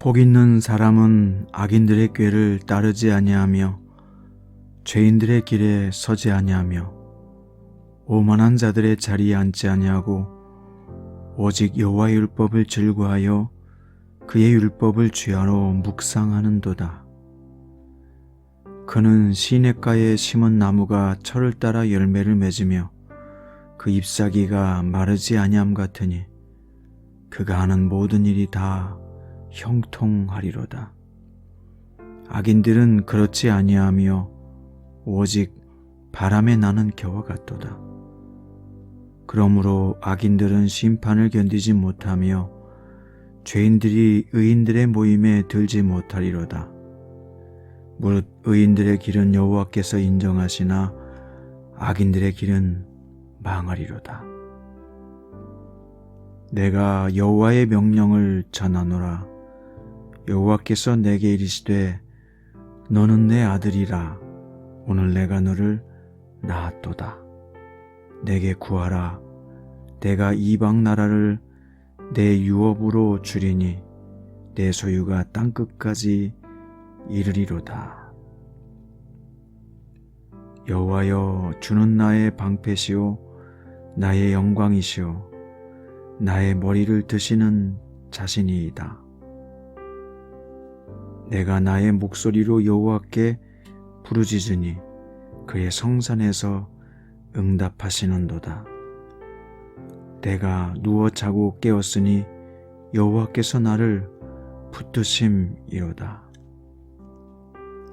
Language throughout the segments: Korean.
복 있는 사람은 악인들의 꾀를 따르지 아니하며 죄인들의 길에 서지 아니하며 오만한 자들의 자리에 앉지 아니하고 오직 여호와의 율법을 즐거하여 그의 율법을 주야로 묵상하는도다. 그는 시냇가에 심은 나무가 철을 따라 열매를 맺으며 그 잎사귀가 마르지 아니함 같으니 그가 하는 모든 일이 다 형통하리로다. 악인들은 그렇지 아니하며 오직 바람에 나는 겨와 같도다. 그러므로 악인들은 심판을 견디지 못하며 죄인들이 의인들의 모임에 들지 못하리로다. 무릇 의인들의 길은 여호와께서 인정하시나 악인들의 길은 망하리로다. 내가 여호와의 명령을 전하노라. 여호와께서 내게 이르시되 너는 내 아들이라. 오늘 내가 너를 낳았도다. 내게 구하라. 내가 이방 나라를 내 유업으로 주리니 내 소유가 땅끝까지 이르리로다. 여호와여, 주는 나의 방패시오 나의 영광이시오 나의 머리를 드시는 자신이이다. 내가 나의 목소리로 여호와께 부르짖으니 그의 성산에서 응답하시는도다. 내가 누워 자고 깨었으니 여호와께서 나를 붙드심이로다.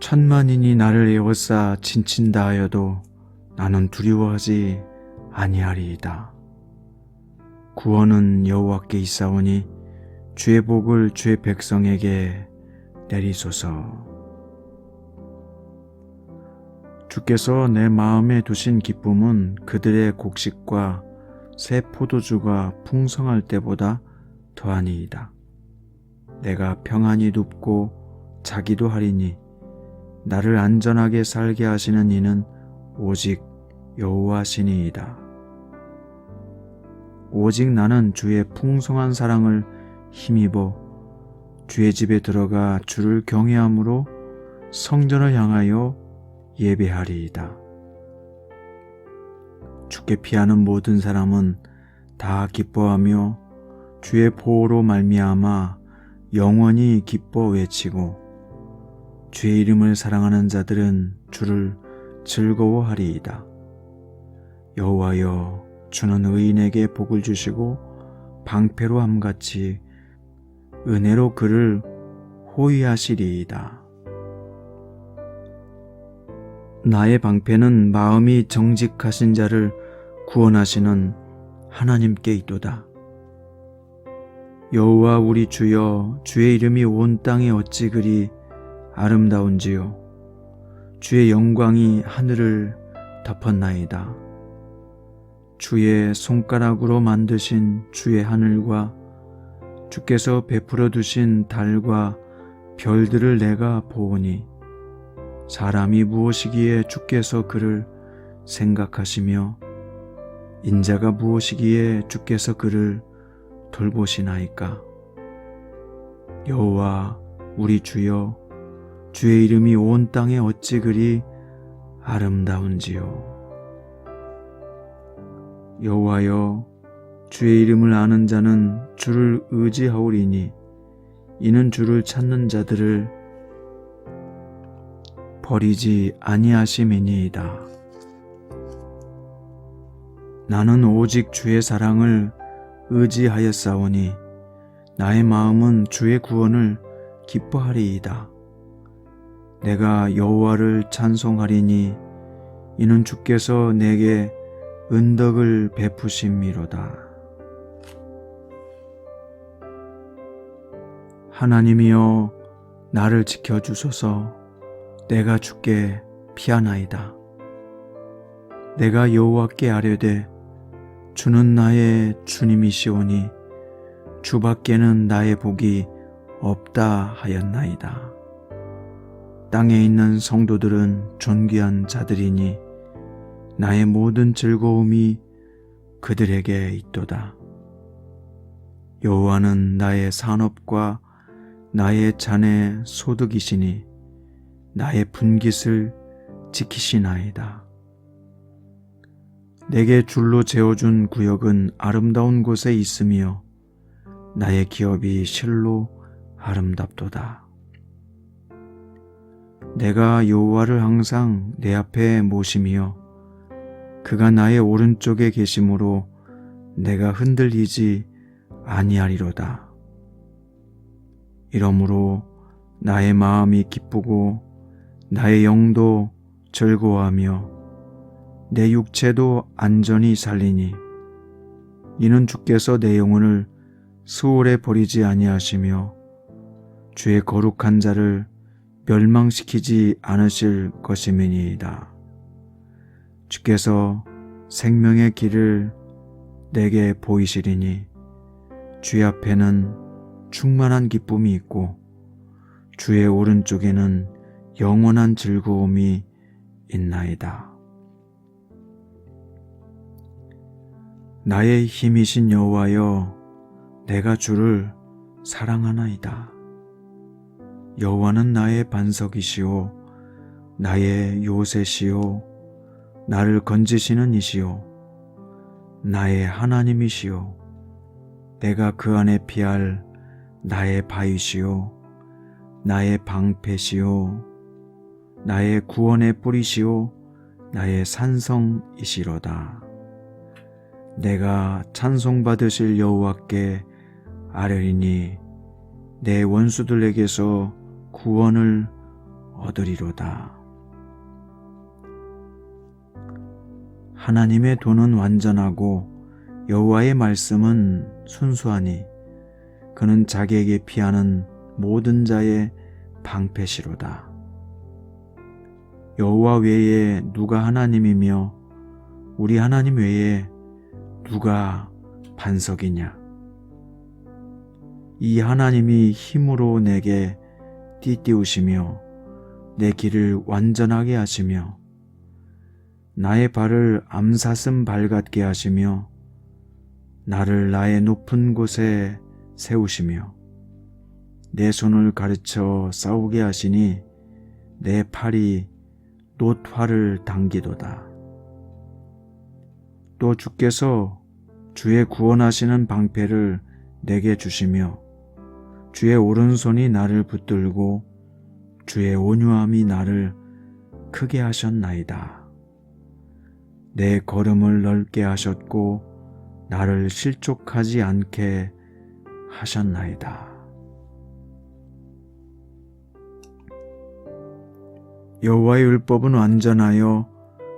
천만인이 나를 에워싸 진친다 하여도 나는 두려워하지 아니하리이다. 구원은 여호와께 있사오니 주의 복을 주의 백성에게 내리소서. 주께서 내 마음에 두신 기쁨은 그들의 곡식과 새 포도주가 풍성할 때보다 더하니이다. 내가 평안히 눕고 자기도 하리니 나를 안전하게 살게 하시는 이는 오직 여호와시니이다. 오직 나는 주의 풍성한 사랑을 힘입어 주의 집에 들어가 주를 경외함으로 성전을 향하여 예배하리이다. 주께 피하는 모든 사람은 다 기뻐하며 주의 보호로 말미암아 영원히 기뻐 외치고 주의 이름을 사랑하는 자들은 주를 즐거워하리이다. 여호와여, 주는 의인에게 복을 주시고 방패로 함같이 은혜로 그를 호위하시리이다. 나의 방패는 마음이 정직하신 자를 구원하시는 하나님께 있도다. 여호와 우리 주여, 주의 이름이 온 땅에 어찌 그리 아름다운지요. 주의 영광이 하늘을 덮었나이다. 주의 손가락으로 만드신 주의 하늘과 주께서 베풀어 두신 달과 별들을 내가 보오니 사람이 무엇이기에 주께서 그를 생각하시며 인자가 무엇이기에 주께서 그를 돌보시나이까. 여호와 우리 주여, 주의 이름이 온 땅에 어찌 그리 아름다운지요. 여호와여, 주의 이름을 아는 자는 주를 의지하오리니 이는 주를 찾는 자들을 버리지 아니하심이니이다. 나는 오직 주의 사랑을 의지하였사오니 나의 마음은 주의 구원을 기뻐하리이다. 내가 여호와를 찬송하리니 이는 주께서 내게 은덕을 베푸심이로다. 하나님이여, 나를 지켜주소서. 내가 주께 피하나이다. 내가 여호와께 아뢰되 주는 나의 주님이시오니 주밖에는 나의 복이 없다 하였나이다. 땅에 있는 성도들은 존귀한 자들이니 나의 모든 즐거움이 그들에게 있도다. 여호와는 나의 산업과 나의 잔의 소득이시니 나의 분깃을 지키시나이다. 내게 줄로 재어준 구역은 아름다운 곳에 있으며 나의 기업이 실로 아름답도다. 내가 여호와를 항상 내 앞에 모시며 그가 나의 오른쪽에 계심으로 내가 흔들리지 아니하리로다. 이러므로 나의 마음이 기쁘고 나의 영도 즐거워하며 내 육체도 안전히 살리니 이는 주께서 내 영혼을 스올에 버리지 아니하시며 주의 거룩한 자를 멸망시키지 않으실 것임이니이다. 주께서 생명의 길을 내게 보이시리니 주의 앞에는 충만한 기쁨이 있고 주의 오른쪽에는 영원한 즐거움이 있나이다. 나의 힘이신 여호와여, 내가 주를 사랑하나이다. 여호와는 나의 반석이시오, 나의 요새시오, 나를 건지시는 이시오, 나의 하나님이시오. 내가 그 안에 피할 나의 바위시오, 나의 방패시오, 나의 구원의 뿌리시오, 나의 산성이시로다. 내가 찬송받으실 여호와께 아뢰리니 내 원수들에게서 구원을 얻으리로다. 하나님의 도는 완전하고 여호와의 말씀은 순수하니 그는 자기에게 피하는 모든 자의 방패시로다. 여호와 외에 누가 하나님이며 우리 하나님 외에 누가 반석이냐? 이 하나님이 힘으로 내게 띠띠우시며 내 길을 완전하게 하시며 나의 발을 암사슴 발 같게 하시며 나를 나의 높은 곳에 세우시며 내 손을 가르쳐 싸우게 하시니 내 팔이 놋활을 당기도다. 또 주께서 주의 구원하시는 방패를 내게 주시며 주의 오른손이 나를 붙들고 주의 온유함이 나를 크게 하셨나이다. 내 걸음을 넓게 하셨고 나를 실족하지 않게 하셨나이다. 여호와의 율법은 완전하여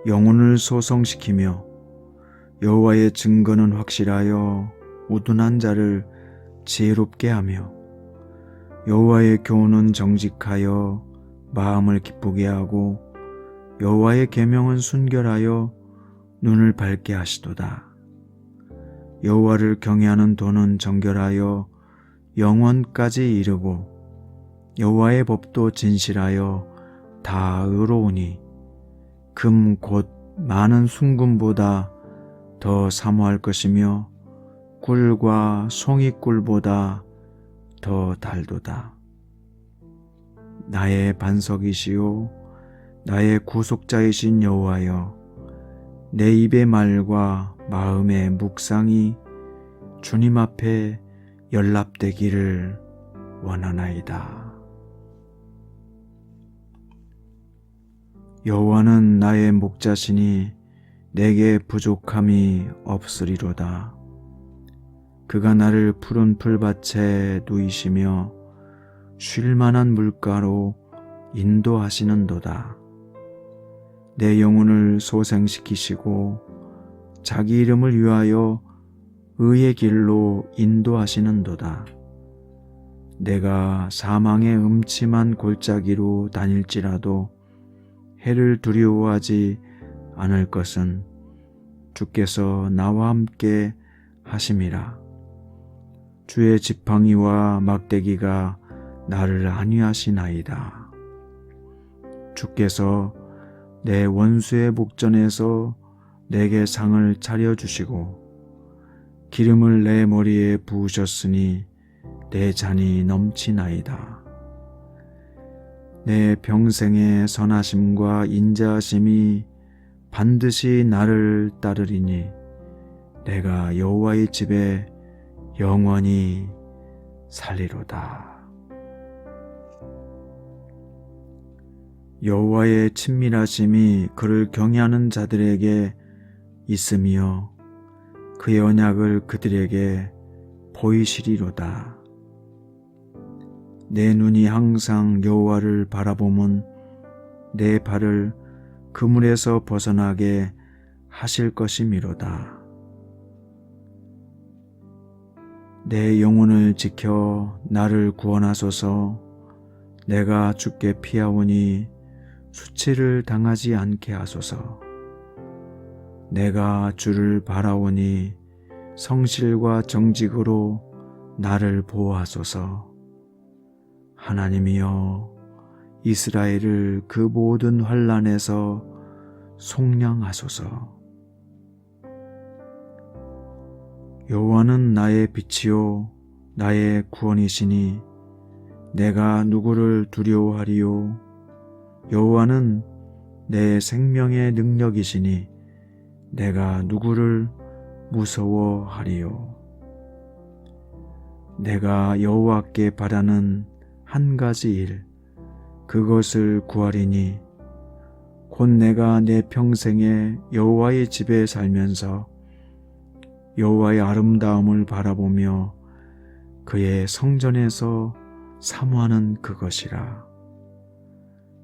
영혼을 소성시키며 여호와의 증거는 확실하여 우둔한 자를 지혜롭게 하며 여호와의 교훈은 정직하여 마음을 기쁘게 하고 여호와의 계명은 순결하여 눈을 밝게 하시도다. 여호와를 경외하는 도는 정결하여 영원까지 이르고 여호와의 법도 진실하여 다 의로우니 금 곧 많은 순금보다 더 사모할 것이며 꿀과 송이꿀보다 더 달도다. 나의 반석이시오 나의 구속자이신 여호와여, 내 입의 말과 마음의 묵상이 주님 앞에 연락되기를 원하나이다. 여호와는 나의 목자시니 내게 부족함이 없으리로다. 그가 나를 푸른 풀밭에 누이시며 쉴 만한 물가로 인도하시는도다. 내 영혼을 소생시키시고 자기 이름을 위하여 의의 길로 인도하시는도다. 내가 사망의 음침한 골짜기로 다닐지라도 해를 두려워하지 않을 것은 주께서 나와 함께 하심이라. 주의 지팡이와 막대기가 나를 안위하시나이다. 주께서 내 원수의 목전에서 내게 상을 차려주시고 기름을 내 머리에 부으셨으니 내 잔이 넘치나이다. 내 평생의 선하심과 인자하심이 반드시 나를 따르리니 내가 여호와의 집에 영원히 살리로다. 여호와의 친밀하심이 그를 경외하는 자들에게 있으며 그의 언약을 그들에게 보이시리로다. 내 눈이 항상 여호와를 바라보면 내 발을 그물에서 벗어나게 하실 것이미로다. 내 영혼을 지켜 나를 구원하소서. 내가 주께 피하오니 수치를 당하지 않게 하소서. 내가 주를 바라오니 성실과 정직으로 나를 보호하소서. 하나님이여, 이스라엘을 그 모든 환난에서 속량하소서. 여호와는 나의 빛이요 나의 구원이시니 내가 누구를 두려워하리요. 여호와는 내 생명의 능력이시니 내가 누구를 무서워하리요. 내가 여호와께 바라는 한 가지 일, 그것을 구하리니 곧 내가 내 평생에 여호와의 집에 살면서 여호와의 아름다움을 바라보며 그의 성전에서 사모하는 그것이라.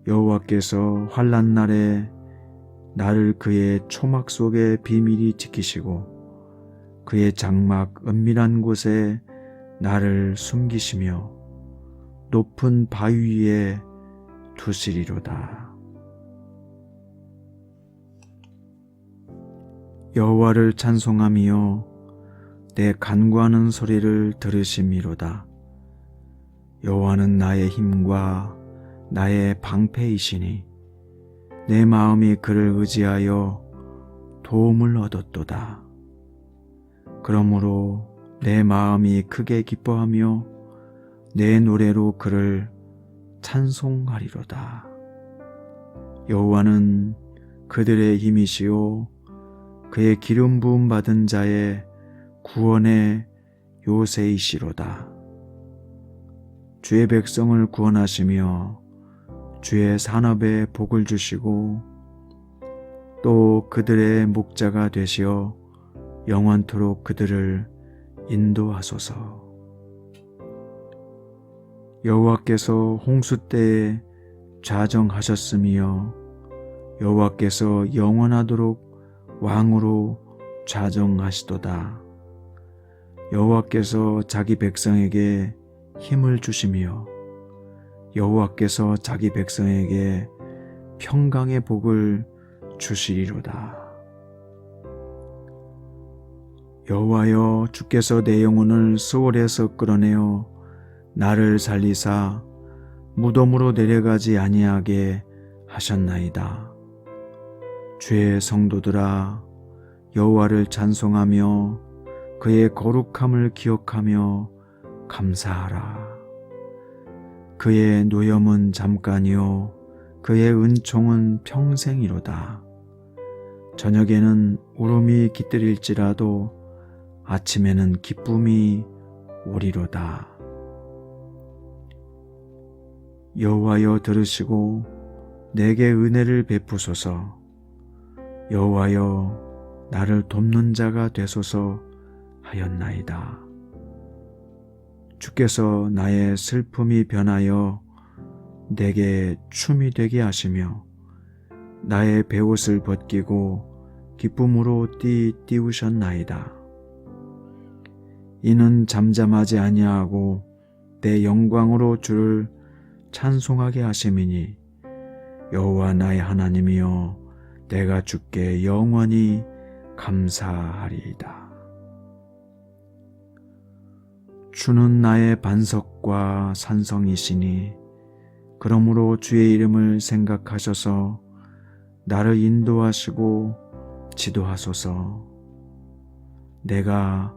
여호와께서 환난 날에 나를 그의 초막 속에 비밀히 지키시고 그의 장막 은밀한 곳에 나를 숨기시며 높은 바위 위에 두시리로다. 여호와를 찬송하며 내 간구하는 소리를 들으심이로다. 여호와는 나의 힘과 나의 방패이시니 내 마음이 그를 의지하여 도움을 얻었도다. 그러므로 내 마음이 크게 기뻐하며 내 노래로 그를 찬송하리로다. 여호와는 그들의 힘이시요 그의 기름 부음 받은 자의 구원의 요새이시로다. 주의 백성을 구원하시며 주의 산업에 복을 주시고 또 그들의 목자가 되시어 영원토록 그들을 인도하소서. 여호와께서 홍수 때에 좌정하셨으며 여호와께서 영원하도록 왕으로 좌정하시도다. 여호와께서 자기 백성에게 힘을 주시며 여호와께서 자기 백성에게 평강의 복을 주시리로다. 여호와여, 주께서 내 영혼을 스올에서 끌어내어 나를 살리사 무덤으로 내려가지 아니하게 하셨나이다. 주의 성도들아, 여호와를 찬송하며 그의 거룩함을 기억하며 감사하라. 그의 노염은 잠깐이요 그의 은총은 평생이로다. 저녁에는 울음이 깃들일지라도 아침에는 기쁨이 오리로다. 여호와여, 들으시고 내게 은혜를 베푸소서. 여호와여, 나를 돕는 자가 되소서 하였나이다. 주께서 나의 슬픔이 변하여 내게 춤이 되게 하시며 나의 베옷을 벗기고 기쁨으로 띄우셨나이다. 이는 잠잠하지 아니하고 내 영광으로 주를 찬송하게 하심이니 여호와 나의 하나님이여, 내가 주께 영원히 감사하리이다. 주는 나의 반석과 산성이시니 그러므로 주의 이름을 생각하셔서 나를 인도하시고 지도하소서. 내가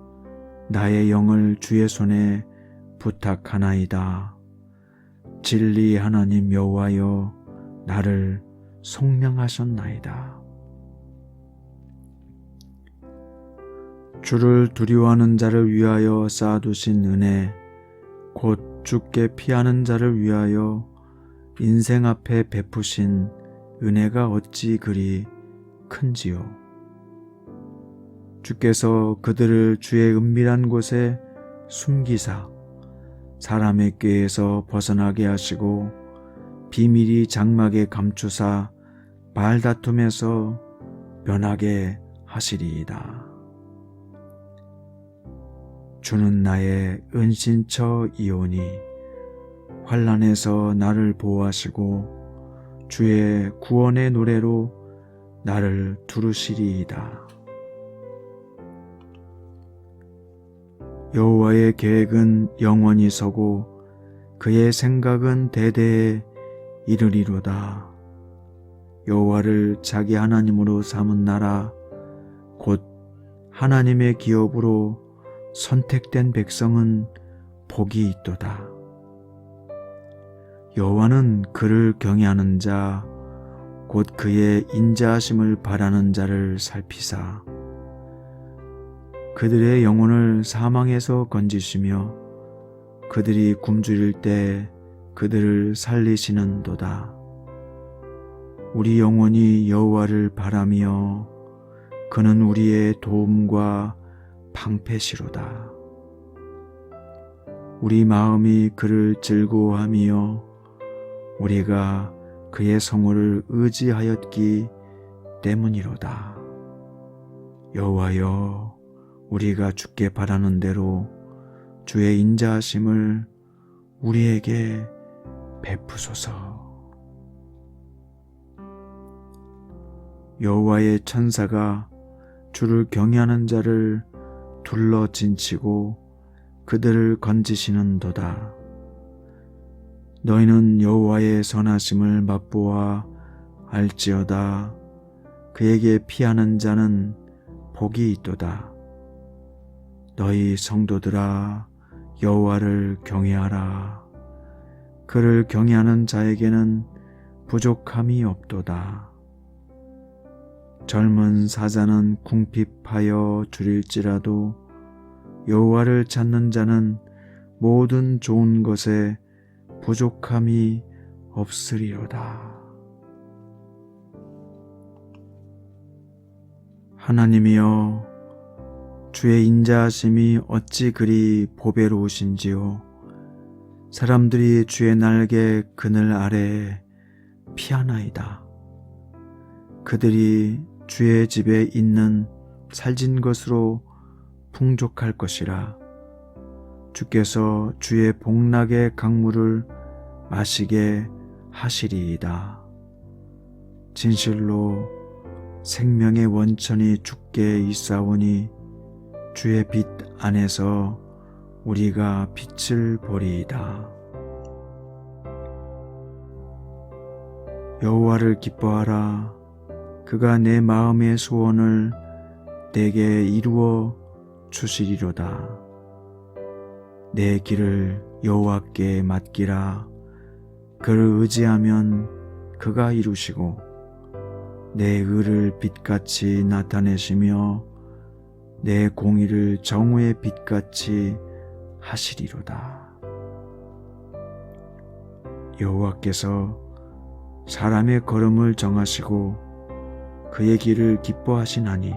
나의 영을 주의 손에 부탁하나이다. 진리 하나님 여호와여 나를 속량하셨나이다. 주를 두려워하는 자를 위하여 쌓아두신 은혜, 곧 주께 피하는 자를 위하여 인생 앞에 베푸신 은혜가 어찌 그리 큰지요. 주께서 그들을 주의 은밀한 곳에 숨기사 사람의 꾀에서 벗어나게 하시고 비밀이 장막에 감추사 말다툼에서 변하게 하시리이다. 주는 나의 은신처이오니 환난에서 나를 보호하시고 주의 구원의 노래로 나를 두르시리이다. 여호와의 계획은 영원히 서고 그의 생각은 대대에 이르리로다. 여호와를 자기 하나님으로 삼은 나라 곧 하나님의 기업으로 선택된 백성은 복이 있도다. 여호와는 그를 경외하는 자 곧 그의 인자하심을 바라는 자를 살피사 그들의 영혼을 사망에서 건지시며 그들이 굶주릴 때 그들을 살리시는도다. 우리 영혼이 여호와를 바라며 그는 우리의 도움과 방패시로다. 우리 마음이 그를 즐거워하며 우리가 그의 성호를 의지하였기 때문이로다. 여호와여 우리가 주께 바라는 대로 주의 인자하심을 우리에게 베푸소서. 여호와의 천사가 주를 경외하는 자를 둘러 진치고 그들을 건지시는도다. 너희는 여호와의 선하심을 맛보아 알지어다. 그에게 피하는 자는 복이 있도다. 너희 성도들아 여호와를 경외하라. 그를 경외하는 자에게는 부족함이 없도다. 젊은 사자는 궁핍하여 줄일지라도 여호와를 찾는 자는 모든 좋은 것에 부족함이 없으리로다. 하나님이여 주의 인자하심이 어찌 그리 보배로우신지요. 사람들이 주의 날개 그늘 아래에 피하나이다. 그들이 주의 집에 있는 살진 것으로 풍족할 것이라. 주께서 주의 복락의 강물을 마시게 하시리이다. 진실로 생명의 원천이 주께 있사오니 주의 빛 안에서 우리가 빛을 보리이다. 여호와를 기뻐하라. 그가 내 마음의 소원을 내게 이루어 주시리로다. 내 길을 여호와께 맡기라. 그를 의지하면 그가 이루시고 내 의를 빛같이 나타내시며 내 공의를 정오의 빛같이 하시리로다. 여호와께서 사람의 걸음을 정하시고 그의 길을 기뻐하시나니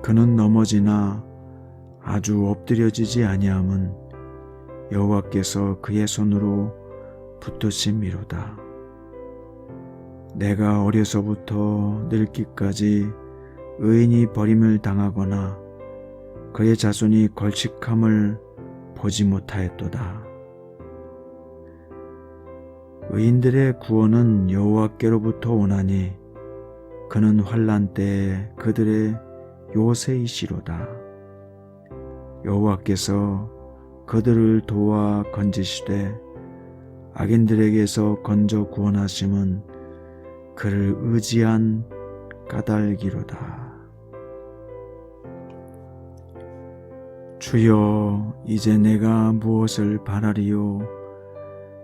그는 넘어지나 아주 엎드려지지 아니함은 여호와께서 그의 손으로 붙드심이로다. 내가 어려서부터 늙기까지 의인이 버림을 당하거나 그의 자손이 걸칙함을 보지 못하였도다. 의인들의 구원은 여호와께로부터 오나니 그는 환난 때에 그들의 요새이시로다. 여호와께서 그들을 도와 건지시되 악인들에게서 건져 구원하심은 그를 의지한 까닭이로다. 주여, 이제 내가 무엇을 바라리요?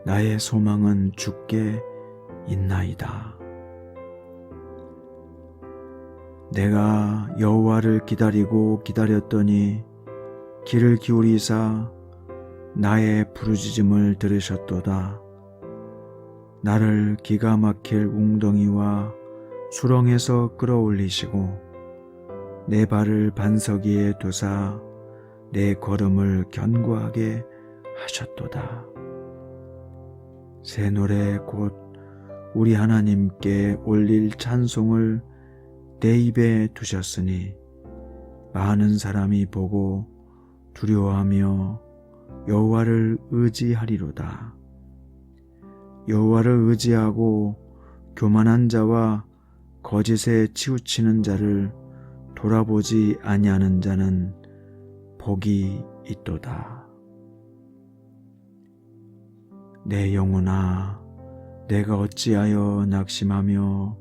나의 소망은 주께 있나이다. 내가 여호와를 기다리고 기다렸더니 귀를 기울이사 나의 부르짖음을 들으셨도다. 나를 기가 막힐 웅덩이와 수렁에서 끌어올리시고 내 발을 반석 위에 두사 내 걸음을 견고하게 하셨도다. 새 노래 곧 우리 하나님께 올릴 찬송을 내 입에 두셨으니 많은 사람이 보고 두려워하며 여호와를 의지하리로다. 여호와를 의지하고 교만한 자와 거짓에 치우치는 자를 돌아보지 아니하는 자는 복이 있도다. 내 영혼아, 내가 어찌하여 낙심하며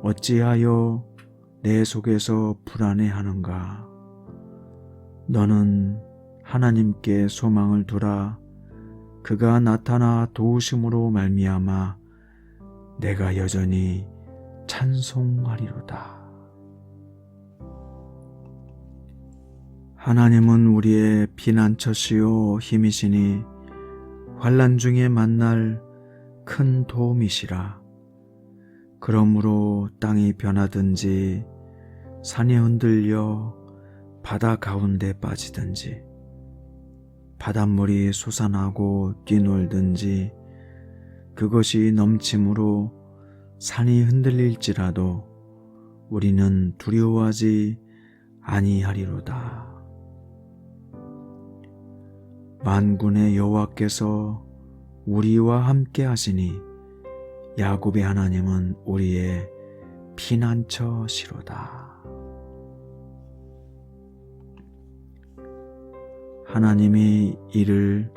어찌하여 내 속에서 불안해하는가? 너는 하나님께 소망을 두라. 그가 나타나 도우심으로 말미암아 내가 여전히 찬송하리로다. 하나님은 우리의 피난처시요 힘이시니 환난 중에 만날 큰 도움이시라. 그러므로 땅이 변하든지 산이 흔들려 바다 가운데 빠지든지 바닷물이 솟아나고 뛰놀든지 그것이 넘침으로 산이 흔들릴지라도 우리는 두려워하지 아니하리로다. 만군의 여호와께서 우리와 함께 하시니 야곱의 하나님은 우리의 피난처시로다. 하나님이 이를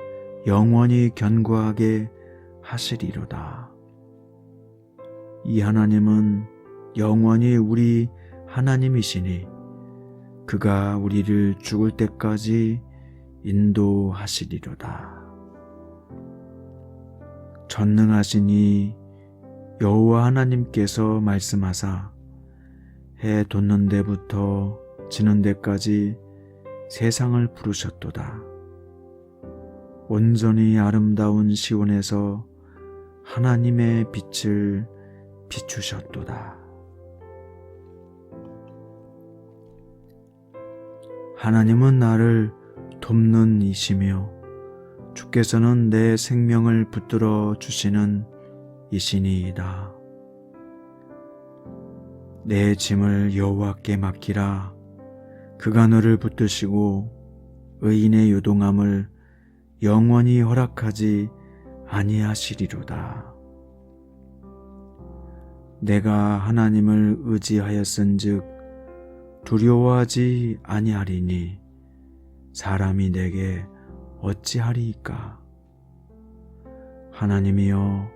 영원히 견고하게 하시리로다. 이 하나님은 영원히 우리 하나님이시니 그가 우리를 죽을 때까지 인도하시리로다. 전능하시니 여호와 하나님께서 말씀하사 해 돋는 데부터 지는 데까지 세상을 부르셨도다. 온전히 아름다운 시온에서 하나님의 빛을 비추셨도다. 하나님은 나를 돕는 이시며 주께서는 내 생명을 붙들어 주시는 이시니이다. 내 짐을 여호와께 맡기라. 그가 너를 붙드시고 의인의 요동함을 영원히 허락하지 아니하시리로다. 내가 하나님을 의지하였은즉 두려워하지 아니하리니 사람이 내게 어찌하리이까. 하나님이여,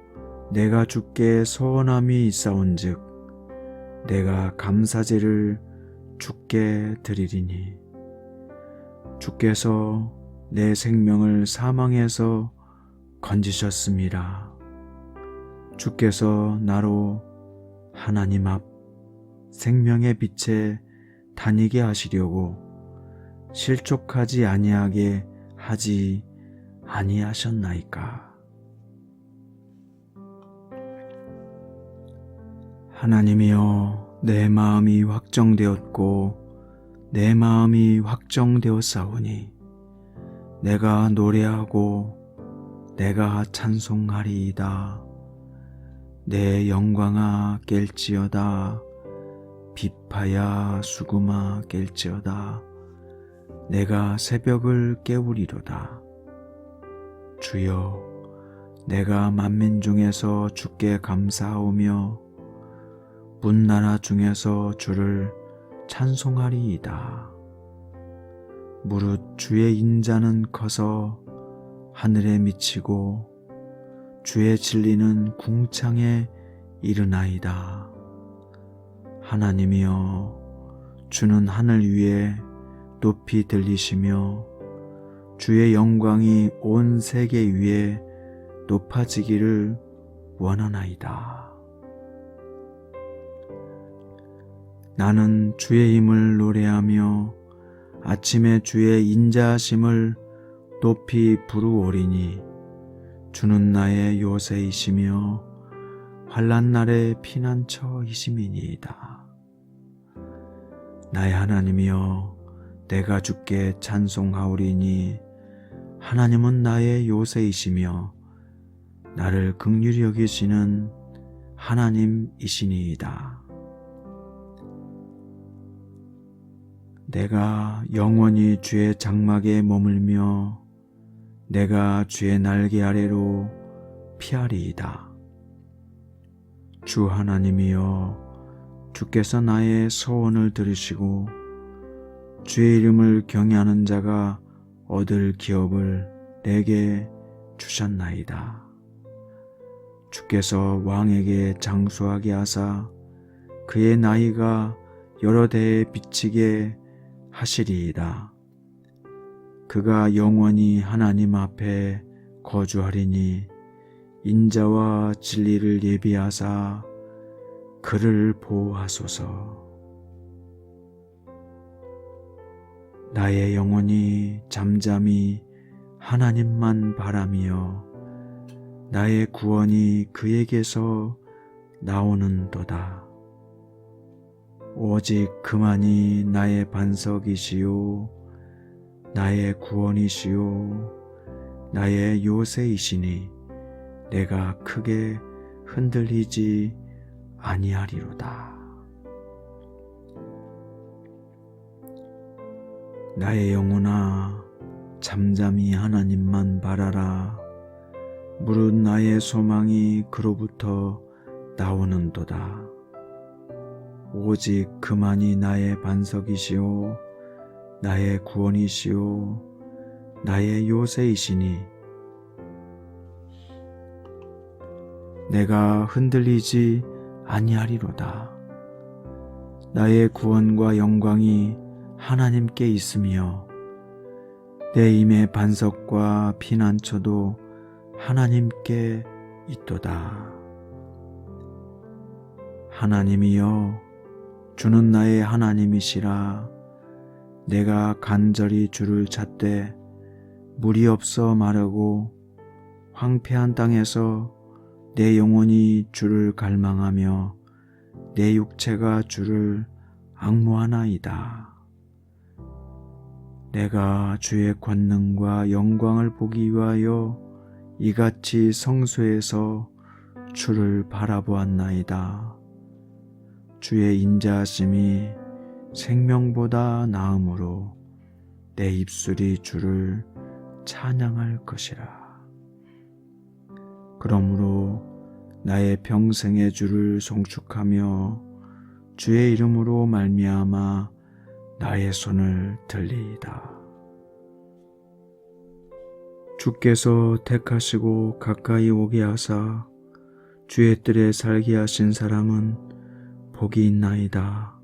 내가 주께 서원함이 있사온즉 내가 감사제를 주께 드리리니 주께서 내 생명을 사망에서 건지셨음이라. 주께서 나로 하나님 앞 생명의 빛에 다니게 하시려고 실족하지 아니하게 하지 아니하셨나이까. 하나님이여, 내 마음이 확정되었고 내 마음이 확정되었사오니 내가 노래하고 내가 찬송하리이다. 내 영광아 깰지어다. 비파야 수금아 깰지어다. 내가 새벽을 깨우리로다. 주여, 내가 만민 중에서 주께 감사하오며 문나라 중에서 주를 찬송하리이다. 무릇 주의 인자는 커서 하늘에 미치고 주의 진리는 궁창에 이르나이다. 하나님이여, 주는 하늘 위에 높이 들리시며 주의 영광이 온 세계 위에 높아지기를 원하나이다. 나는 주의 힘을 노래하며 아침에 주의 인자하심을 높이 부르오리니 주는 나의 요새이시며 환난 날의 피난처이심이니이다. 나의 하나님이여, 내가 주께 찬송하오리니 하나님은 나의 요새이시며 나를 긍휼히 여기시는 하나님이시니이다. 내가 영원히 주의 장막에 머물며 내가 주의 날개 아래로 피하리이다. 주 하나님이여, 주께서 나의 소원을 들으시고 주의 이름을 경외하는 자가 얻을 기업을 내게 주셨나이다. 주께서 왕에게 장수하게 하사 그의 나이가 여러 대에 비치게 하시리이다. 그가 영원히 하나님 앞에 거주하리니 인자와 진리를 예비하사 그를 보호하소서. 나의 영혼이 잠잠히 하나님만 바라며 나의 구원이 그에게서 나오는도다. 오직 그만이 나의 반석이시요 나의 구원이시요 나의 요새이시니 내가 크게 흔들리지 아니하리로다. 나의 영혼아, 잠잠히 하나님만 바라라. 무릇 나의 소망이 그로부터 나오는도다. 오직 그만이 나의 반석이시오 나의 구원이시오 나의 요새이시니 내가 흔들리지 아니하리로다. 나의 구원과 영광이 하나님께 있으며 내 힘의 반석과 피난처도 하나님께 있도다. 하나님이여, 주는 나의 하나님이시라. 내가 간절히 주를 찾되 물이 없어 마르고 황폐한 땅에서 내 영혼이 주를 갈망하며 내 육체가 주를 앙모하나이다. 내가 주의 권능과 영광을 보기 위하여 이같이 성소에서 주를 바라보았나이다. 주의 인자하심이 생명보다 나음으로 내 입술이 주를 찬양할 것이라. 그러므로 나의 평생의 주를 송축하며 주의 이름으로 말미암아 나의 손을 들리이다. 주께서 택하시고 가까이 오게 하사 주의 뜰에 살게 하신 사람은 복이 있나이다.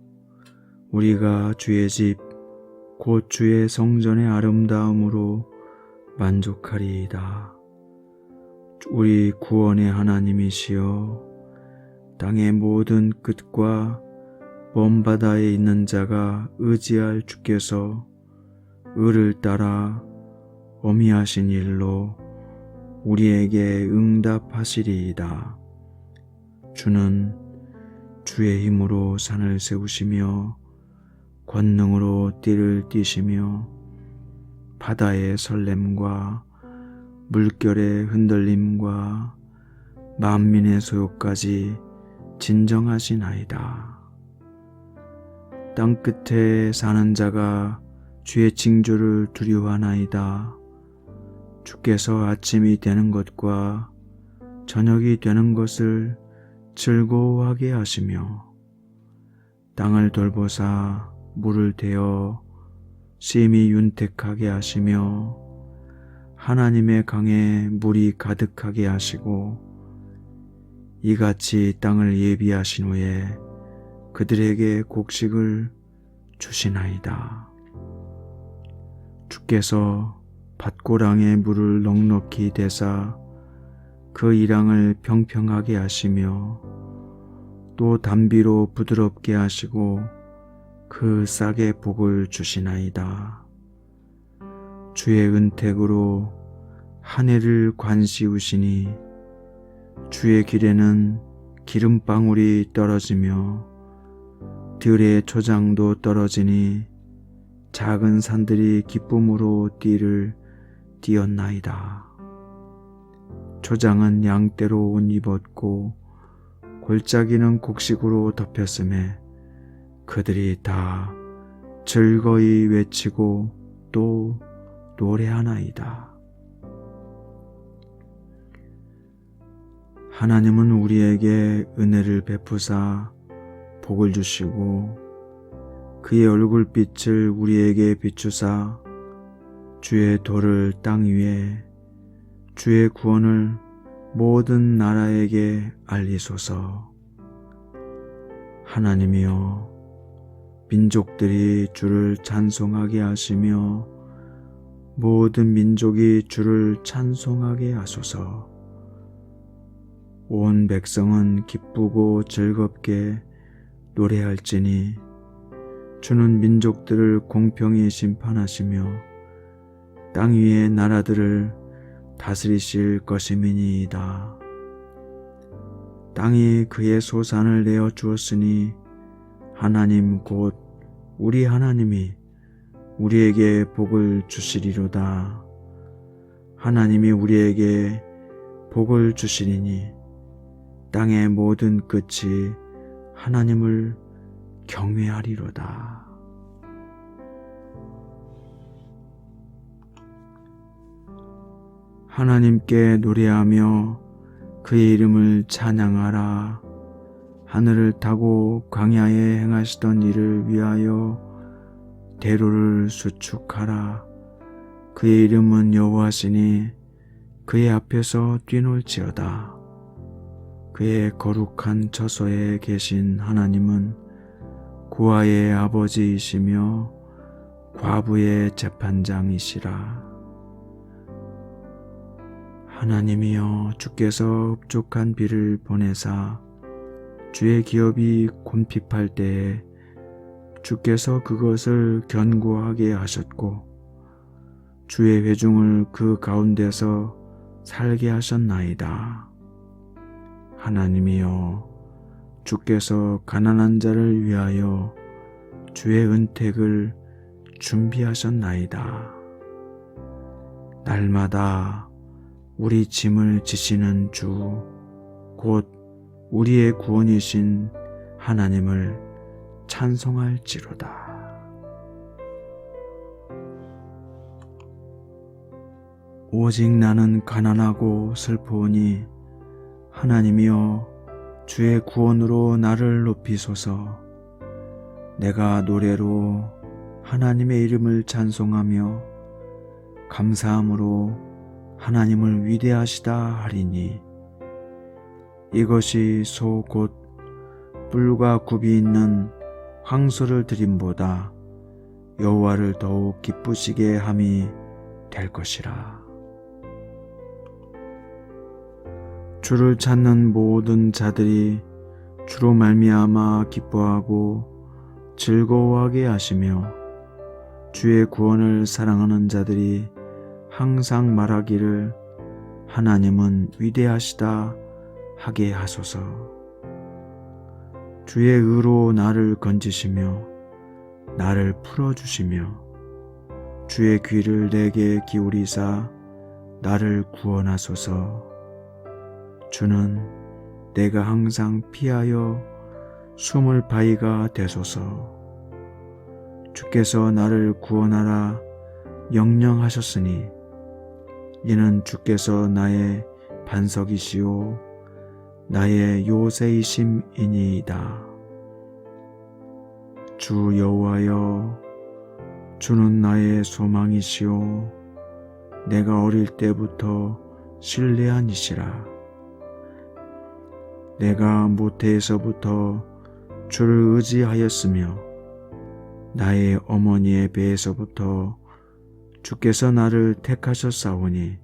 우리가 주의 집 곧 주의 성전의 아름다움으로 만족하리이다. 우리 구원의 하나님이시여, 땅의 모든 끝과 먼 바다에 있는 자가 의지할 주께서 의를 따라 어미하신 일로 우리에게 응답하시리이다. 주는 주의 힘으로 산을 세우시며 권능으로 띠를 띠시며 바다의 설렘과 물결의 흔들림과 만민의 소욕까지 진정하시나이다. 땅끝에 사는 자가 주의 징조를 두려워하나이다. 주께서 아침이 되는 것과 저녁이 되는 것을 즐거워하게 하시며 땅을 돌보사 물을 대어 심히 윤택하게 하시며 하나님의 강에 물이 가득하게 하시고 이같이 땅을 예비하신 후에 그들에게 곡식을 주시나이다. 주께서 밭고랑에 물을 넉넉히 대사 그 이랑을 평평하게 하시며 또 담비로 부드럽게 하시고 그 싹에 복을 주시나이다. 주의 은택으로 하늘을 관시우시니 주의 길에는 기름방울이 떨어지며 들의 초장도 떨어지니 작은 산들이 기쁨으로 띠를 띄었나이다. 초장은 양떼로 옷 입었고 골짜기는 곡식으로 덮였음에 그들이 다 즐거이 외치고 또 노래하나이다. 하나님은 우리에게 은혜를 베푸사 복을 주시고 그의 얼굴빛을 우리에게 비추사 주의 도를 땅 위에 주의 구원을 모든 나라에게 알리소서. 하나님이여, 민족들이 주를 찬송하게 하시며 모든 민족이 주를 찬송하게 하소서. 온 백성은 기쁘고 즐겁게 노래할지니 주는 민족들을 공평히 심판하시며 땅 위의 나라들을 다스리실 것임이니이다. 땅이 그의 소산을 내어 주었으니 하나님 곧 우리 하나님이 우리에게 복을 주시리로다. 하나님이 우리에게 복을 주시리니 땅의 모든 끝이 하나님을 경외하리로다. 하나님께 노래하며 그의 이름을 찬양하라. 하늘을 타고 광야에 행하시던 일을 위하여 대로를 수축하라. 그의 이름은 여호와시니 그의 앞에서 뛰놀지어다. 그의 거룩한 처소에 계신 하나님은 고아의 아버지이시며 과부의 재판장이시라. 하나님이여, 주께서 흡족한 비를 보내사 주의 기업이 곤핍할 때에 주께서 그것을 견고하게 하셨고 주의 회중을 그 가운데서 살게 하셨나이다. 하나님이여, 주께서 가난한 자를 위하여 주의 은택을 준비하셨나이다. 날마다 우리 짐을 지시는 주, 곧 우리의 구원이신 하나님을 찬송할지로다. 오직 나는 가난하고 슬프오니 하나님이여, 주의 구원으로 나를 높이소서. 내가 노래로 하나님의 이름을 찬송하며 감사함으로 하나님을 위대하시다 하리니 이것이 소 곧 뿔과 굽이 있는 황소를 드림보다 여호와를 더욱 기쁘시게 함이 될 것이라. 주를 찾는 모든 자들이 주로 말미암아 기뻐하고 즐거워하게 하시며 주의 구원을 사랑하는 자들이 항상 말하기를 하나님은 위대하시다 하게 하소서. 주의 의로 나를 건지시며 나를 풀어주시며 주의 귀를 내게 기울이사 나를 구원하소서. 주는 내가 항상 피하여 숨을 바위가 되소서. 주께서 나를 구원하라 명령하셨으니 이는 주께서 나의 반석이시오 나의 요새이심이니이다. 주 여호와여, 주는 나의 소망이시오 내가 어릴 때부터 신뢰한 이시라. 내가 모태에서부터 주를 의지하였으며 나의 어머니의 배에서부터 주께서 나를 택하셨사오니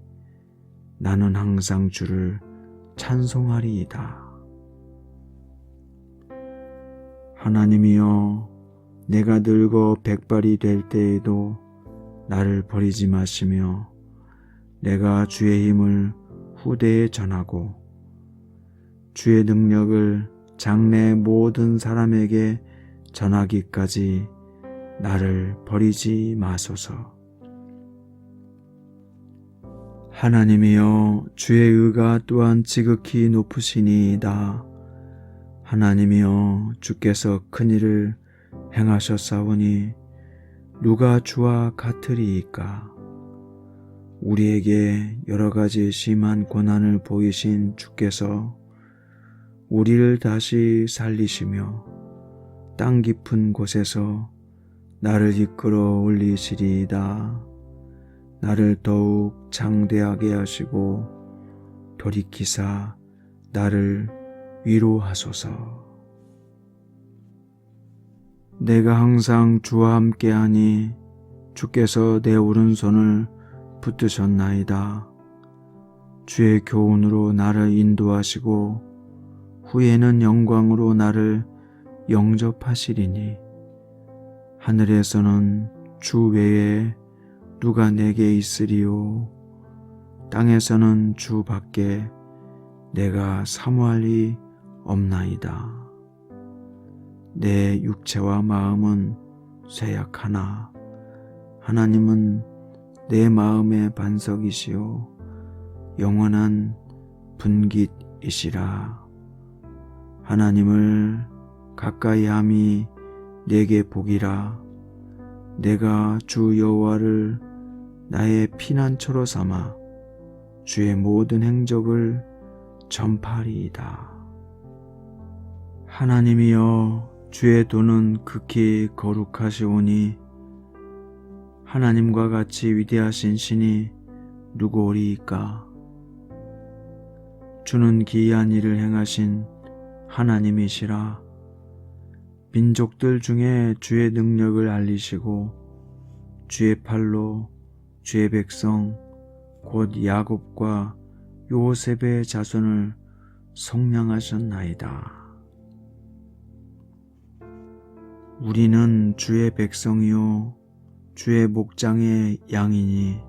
나는 항상 주를 찬송하리이다. 하나님이여, 내가 늙어 백발이 될 때에도 나를 버리지 마시며 내가 주의 힘을 후대에 전하고 주의 능력을 장래 모든 사람에게 전하기까지 나를 버리지 마소서. 하나님이여, 주의 의가 또한 지극히 높으시니이다. 하나님이여, 주께서 큰 일을 행하셨사오니 누가 주와 같으리이까? 우리에게 여러 가지 심한 고난을 보이신 주께서 우리를 다시 살리시며 땅 깊은 곳에서 나를 이끌어 올리시리이다. 나를 더욱 장대하게 하시고 돌이키사 나를 위로하소서. 내가 항상 주와 함께하니 주께서 내 오른손을 붙드셨나이다. 주의 교훈으로 나를 인도하시고 후에는 영광으로 나를 영접하시리니 하늘에서는 주 외에 누가 내게 있으리요? 땅에서는 주 밖에 내가 사모할 리 없나이다. 내 육체와 마음은 쇠약하나 하나님은 내 마음의 반석이시요 영원한 분깃이시라. 하나님을 가까이 함이 내게 복이라. 내가 주 여호와를 나의 피난처로 삼아 주의 모든 행적을 전파하리이다. 하나님이여, 주의 도는 극히 거룩하시오니 하나님과 같이 위대하신 신이 누구오리이까? 주는 기이한 일을 행하신 하나님이시라. 민족들 중에 주의 능력을 알리시고 주의 팔로 주의 백성 곧 야곱과 요셉의 자손을 속량하셨나이다. 우리는 주의 백성이요 주의 목장의 양이니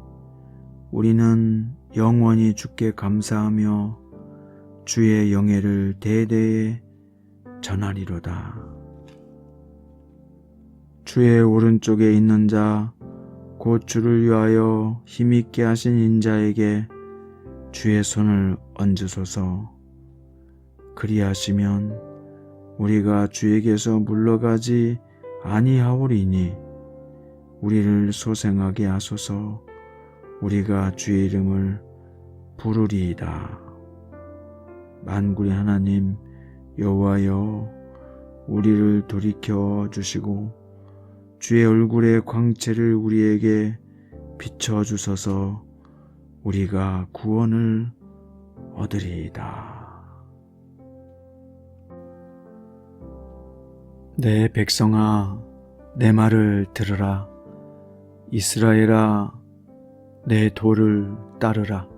우리는 영원히 주께 감사하며 주의 영예를 대대에 전하리로다. 주의 오른쪽에 있는 자 곧 주를 위하여 힘있게 하신 인자에게 주의 손을 얹으소서. 그리하시면 우리가 주에게서 물러가지 아니하오리니 우리를 소생하게 하소서. 우리가 주의 이름을 부르리이다. 만군의 하나님 여호와여, 우리를 돌이켜 주시고 주의 얼굴의 광채를 우리에게 비춰주소서. 우리가 구원을 얻으리이다. 내 백성아, 내 말을 들으라. 이스라엘아, 내 도를 따르라.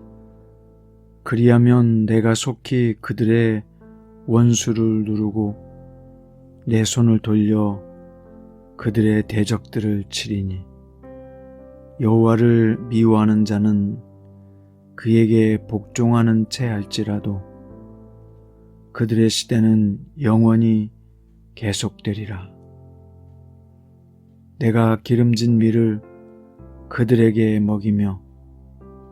그리하면 내가 속히 그들의 원수를 누르고 내 손을 돌려 그들의 대적들을 치리니 여호와를 미워하는 자는 그에게 복종하는 채 할지라도 그들의 시대는 영원히 계속되리라. 내가 기름진 밀을 그들에게 먹이며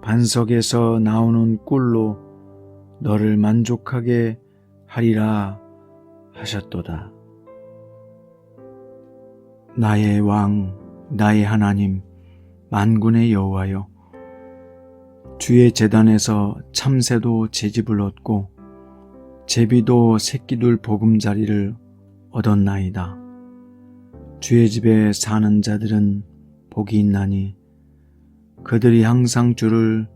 반석에서 나오는 꿀로 너를 만족하게 하리라 하셨도다. 나의 왕, 나의 하나님, 만군의 여호와여, 주의 제단에서 참새도 제집을 얻고 제비도 새끼둘 보금자리를 얻었나이다. 주의 집에 사는 자들은 복이 있나니 그들이 항상 주를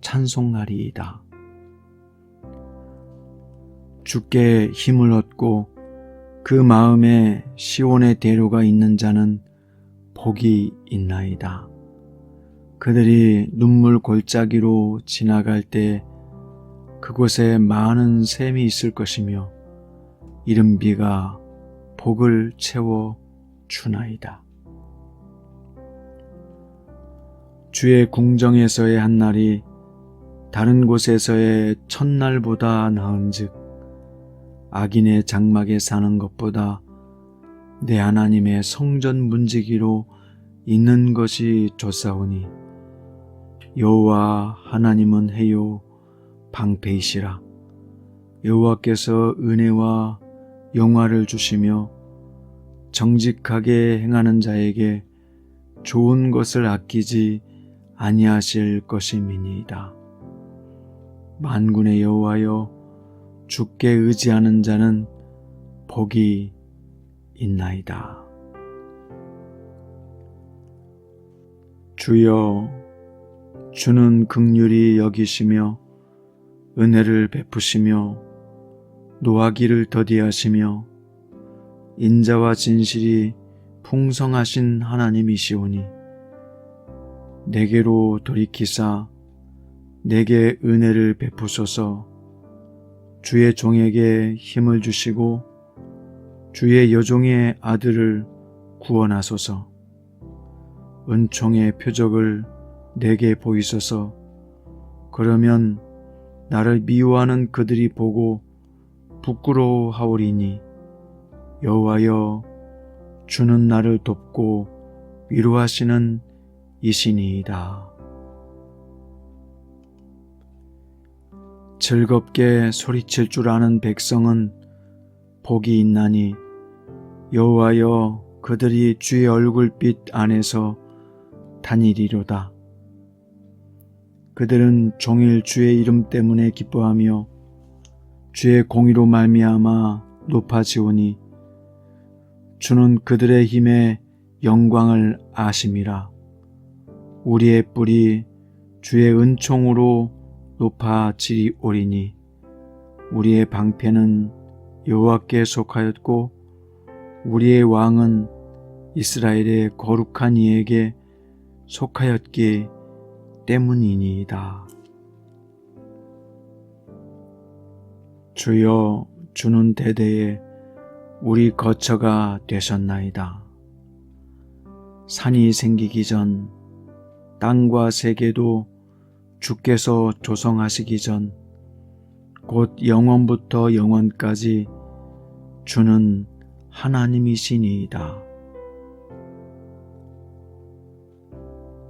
찬송하리이다. 주께 힘을 얻고 그 마음에 시온의 대로가 있는 자는 복이 있나이다. 그들이 눈물 골짜기로 지나갈 때 그곳에 많은 샘이 있을 것이며 이른 비가 복을 채워 주나이다. 주의 궁정에서의 한 날이 다른 곳에서의 첫날보다 나은즉 악인의 장막에 사는 것보다 내 하나님의 성전 문지기로 있는 것이 좋사오니 여호와 하나님은 해요 방패이시라. 여호와께서 은혜와 영화를 주시며 정직하게 행하는 자에게 좋은 것을 아끼지 아니하실 것임이니이다. 만군의 여호와여, 주께 의지하는 자는 복이 있나이다. 주여, 주는 긍휼히 여기시며 은혜를 베푸시며 노하기를 더디하시며 인자와 진실이 풍성하신 하나님이시오니 내게로 돌이키사 내게 은혜를 베푸소서. 주의 종에게 힘을 주시고 주의 여종의 아들을 구원하소서. 은총의 표적을 내게 보이소서. 그러면 나를 미워하는 그들이 보고 부끄러워하오리니 여호와여, 주는 나를 돕고 위로하시는 이시니이다. 즐겁게 소리칠 줄 아는 백성은 복이 있나니 여호와여, 그들이 주의 얼굴빛 안에서 다니리로다. 그들은 종일 주의 이름 때문에 기뻐하며 주의 공의로 말미암아 높아지오니 주는 그들의 힘에 영광을 아심이라. 우리의 뿔이 주의 은총으로 높아지리오리니 우리의 방패는 여호와께 속하였고 우리의 왕은 이스라엘의 거룩한 이에게 속하였기 때문이니이다. 주여, 주는 대대에 우리 거처가 되셨나이다. 산이 생기기 전 땅과 세계도 주께서 조성하시기 전 곧 영원부터 영원까지 주는 하나님이시니이다.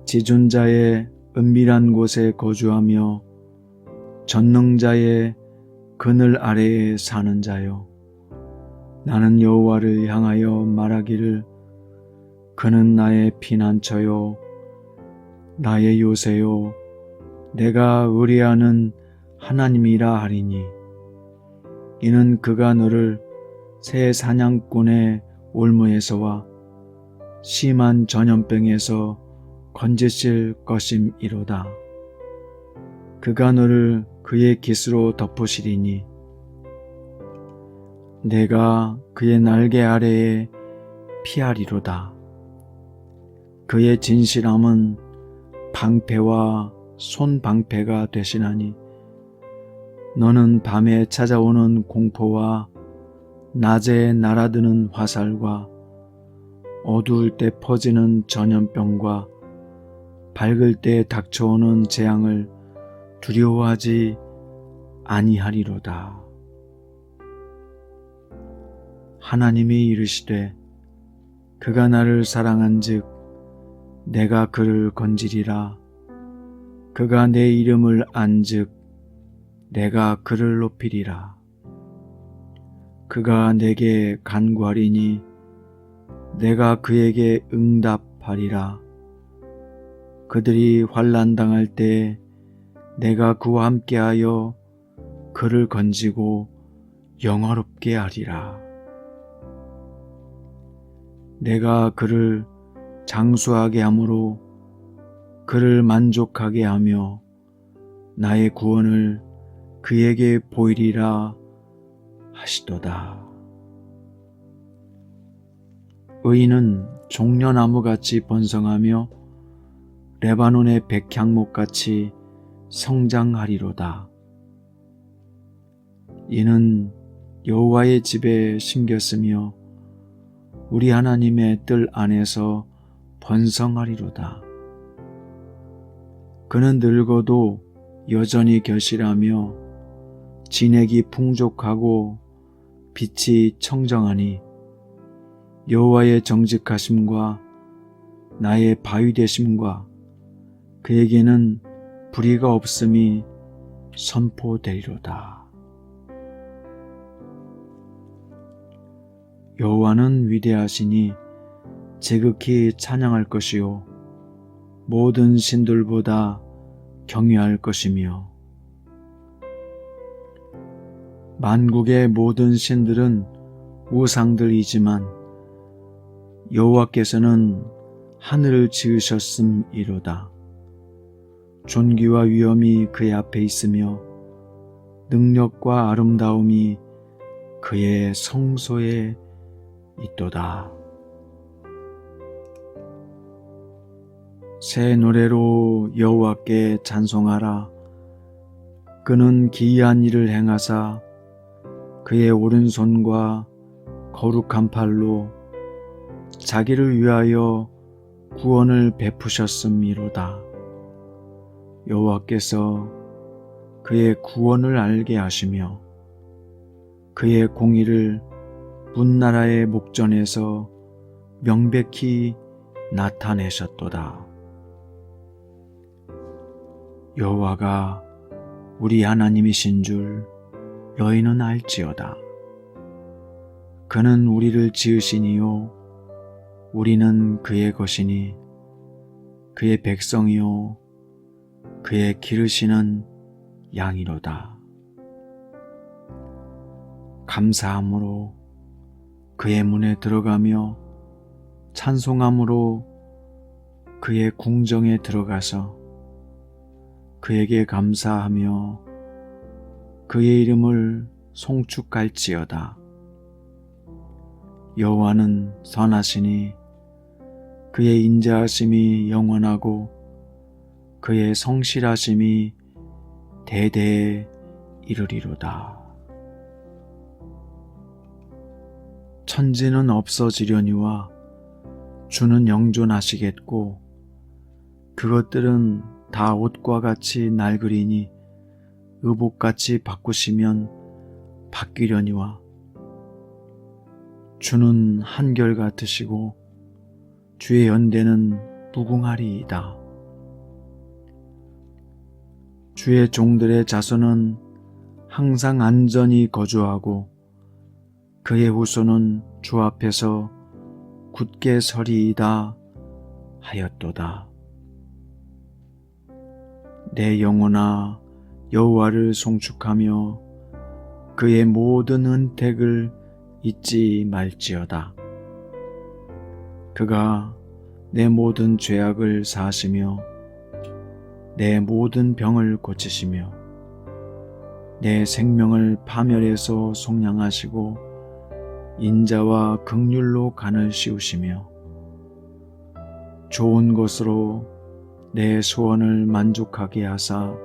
지존자의 은밀한 곳에 거주하며 전능자의 그늘 아래에 사는 자여, 나는 여호와를 향하여 말하기를 그는 나의 피난처요 나의 요새요 내가 의뢰하는 하나님이라 하리니 이는 그가 너를 새 사냥꾼의 올무에서와 심한 전염병에서 건지실 것임이로다. 그가 너를 그의 깃으로 덮으시리니 내가 그의 날개 아래에 피하리로다. 그의 진실함은 방패와 손방패가 되시나니 너는 밤에 찾아오는 공포와 낮에 날아드는 화살과 어두울 때 퍼지는 전염병과 밝을 때 닥쳐오는 재앙을 두려워하지 아니하리로다. 하나님이 이르시되 그가 나를 사랑한즉 내가 그를 건지리라. 그가 내 이름을 안즉 내가 그를 높이리라. 그가 내게 간구하리니 내가 그에게 응답하리라. 그들이 환난 당할 때 내가 그와 함께하여 그를 건지고 영화롭게 하리라. 내가 그를 장수하게 함으로 그를 만족하게 하며 나의 구원을 그에게 보이리라 하시도다. 의인은 종려나무같이 번성하며 레바논의 백향목같이 성장하리로다. 이는 여호와의 집에 심겼으며 우리 하나님의 뜰 안에서 번성하리로다. 그는 늙어도 여전히 결실하며 진액이 풍족하고 빛이 청정하니 여호와의 정직하심과 나의 바위 되심과 그에게는 불의가 없음이 선포되리로다. 여호와는 위대하시니 지극히 찬양할 것이요 모든 신들보다 경외할 것이며 만국의 모든 신들은 우상들이지만 여호와께서는 하늘을 지으셨음이로다. 존귀와 위엄이 그의 앞에 있으며 능력과 아름다움이 그의 성소에 있도다. 새 노래로 여호와께 찬송하라. 그는 기이한 일을 행하사 그의 오른손과 거룩한 팔로 자기를 위하여 구원을 베푸셨음이로다. 여호와께서 그의 구원을 알게 하시며 그의 공의를 문나라의 목전에서 명백히 나타내셨도다. 여호와가 우리 하나님이신 줄 너희는 알지어다. 그는 우리를 지으시니요 우리는 그의 것이니 그의 백성이요 그의 기르시는 양이로다. 감사함으로 그의 문에 들어가며 찬송함으로 그의 궁정에 들어가서 그에게 감사하며 그의 이름을 송축할지어다. 여호와는 선하시니 그의 인자하심이 영원하고 그의 성실하심이 대대에 이르리로다. 천지는 없어지려니와 주는 영존하시겠고 그것들은 다 옷과 같이 낡으리니 의복같이 바꾸시면 바뀌려니와 주는 한결같으시고 주의 연대는 무궁하리이다. 주의 종들의 자손은 항상 안전히 거주하고 그의 후손은 주 앞에서 굳게 서리이다 하였도다. 내 영혼아 여호와를 송축하며 그의 모든 은택을 잊지 말지어다. 그가 내 모든 죄악을 사하시며 내 모든 병을 고치시며 내 생명을 파멸에서 속량하시고 인자와 긍휼로 간을 씌우시며 좋은 것으로 내 소원을 만족하게 하사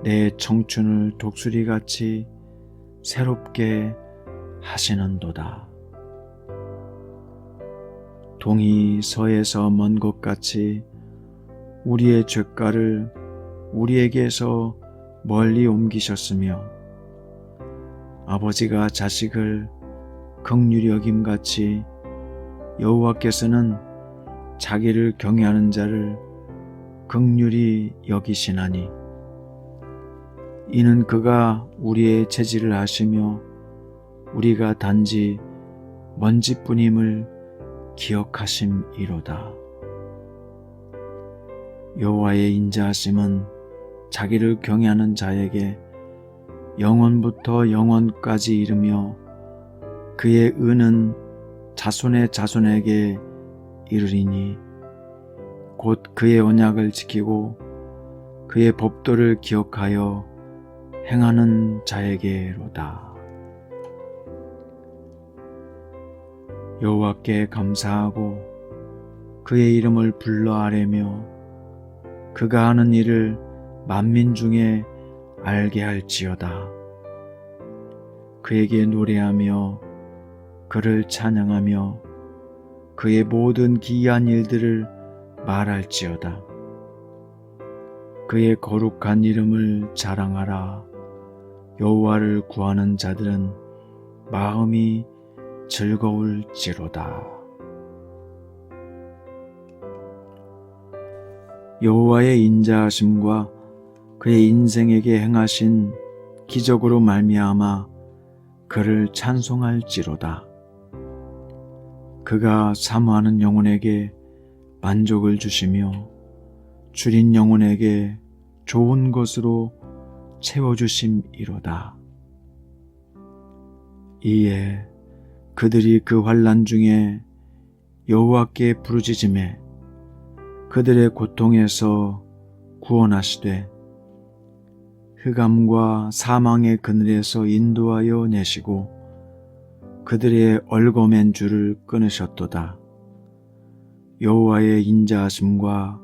내 청춘을 독수리같이 새롭게 하시는도다. 동이 서에서 먼 것 같이 우리의 죄가를 우리에게서 멀리 옮기셨으며 아버지가 자식을 긍휼히 여김같이 여호와께서는 자기를 경외하는 자를 긍휼히 여기시나니 이는 그가 우리의 체질을 아시며 우리가 단지 먼지뿐임을 기억하심이로다. 여호와의 인자하심은 자기를 경외하는 자에게 영원부터 영원까지 이르며 그의 은은 자손의 자손에게 이르리니 곧 그의 언약을 지키고 그의 법도를 기억하여 행하는 자에게로다. 여호와께 감사하고 그의 이름을 불러 아뢰며 그가 하는 일을 만민 중에 알게 할지어다. 그에게 노래하며 그를 찬양하며 그의 모든 기이한 일들을 말할지어다. 그의 거룩한 이름을 자랑하라. 여호와를 구하는 자들은 마음이 즐거울지로다. 여호와의 인자하심과 그의 인생에게 행하신 기적으로 말미암아 그를 찬송할지로다. 그가 사모하는 영혼에게 만족을 주시며 줄인 영혼에게 좋은 것으로 채워주심이로다. 이에 그들이 그 환난 중에 여호와께 부르짖음에 그들의 고통에서 구원하시되 흑암과 사망의 그늘에서 인도하여 내시고 그들의 얽어맨 줄을 끊으셨도다. 여호와의 인자하심과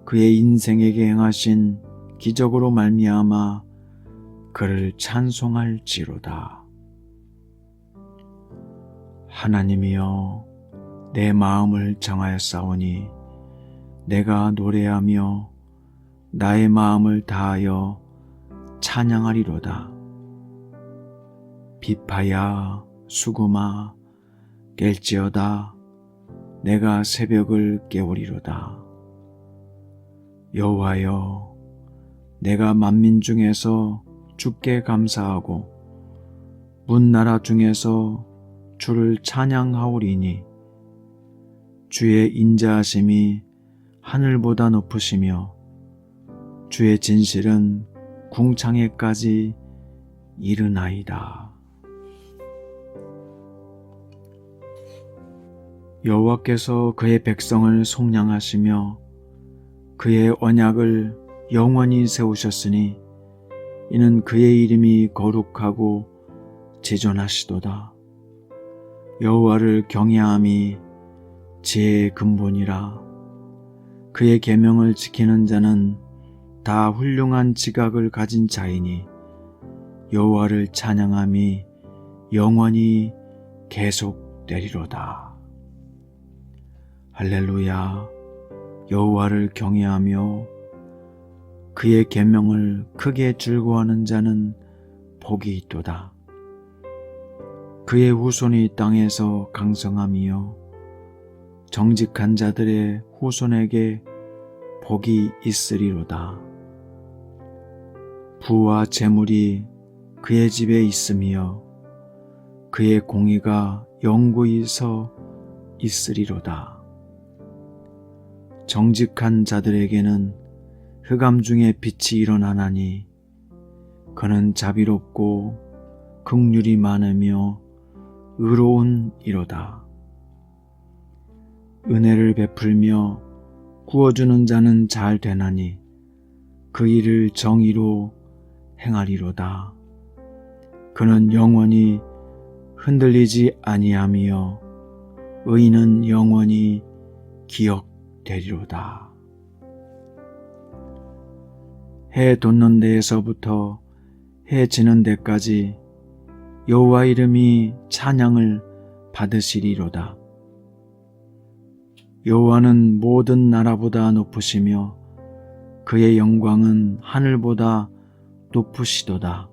그의 인생에게 행하신 기적으로 말미암아 그를 찬송할지로다. 하나님이여, 내 마음을 정하였사오니 내가 노래하며 나의 마음을 다하여 찬양하리로다. 비파야 수금아 깰지어다. 내가 새벽을 깨우리로다. 여호와여, 내가 만민 중에서 주께 감사하고 문나라 중에서 주를 찬양하오리니 주의 인자하심이 하늘보다 높으시며 주의 진실은 궁창에까지 이르나이다. 여호와께서 그의 백성을 속량하시며 그의 언약을 영원히 세우셨으니 이는 그의 이름이 거룩하고 지존하시도다. 여호와를 경외함이 지혜의 근본이라. 그의 계명을 지키는 자는 다 훌륭한 지각을 가진 자이니 여호와를 찬양함이 영원히 계속되리로다. 할렐루야. 여호와를 경외하며 그의 계명을 크게 즐거워하는 자는 복이 있도다. 그의 후손이 땅에서 강성함이요 정직한 자들의 후손에게 복이 있으리로다. 부와 재물이 그의 집에 있으며 그의 공의가 영구히 서 있으리로다. 정직한 자들에게는 흑암 중에 빛이 일어나나니 그는 자비롭고 긍휼이 많으며 의로운 이로다. 은혜를 베풀며 구워주는 자는 잘 되나니 그 일을 정의로 행하리로다. 그는 영원히 흔들리지 아니하며 의인은 영원히 기억되리로다. 해 돋는 데에서부터 해 지는 데까지 여호와 이름이 찬양을 받으시리로다. 여호와는 모든 나라보다 높으시며 그의 영광은 하늘보다 높으시도다.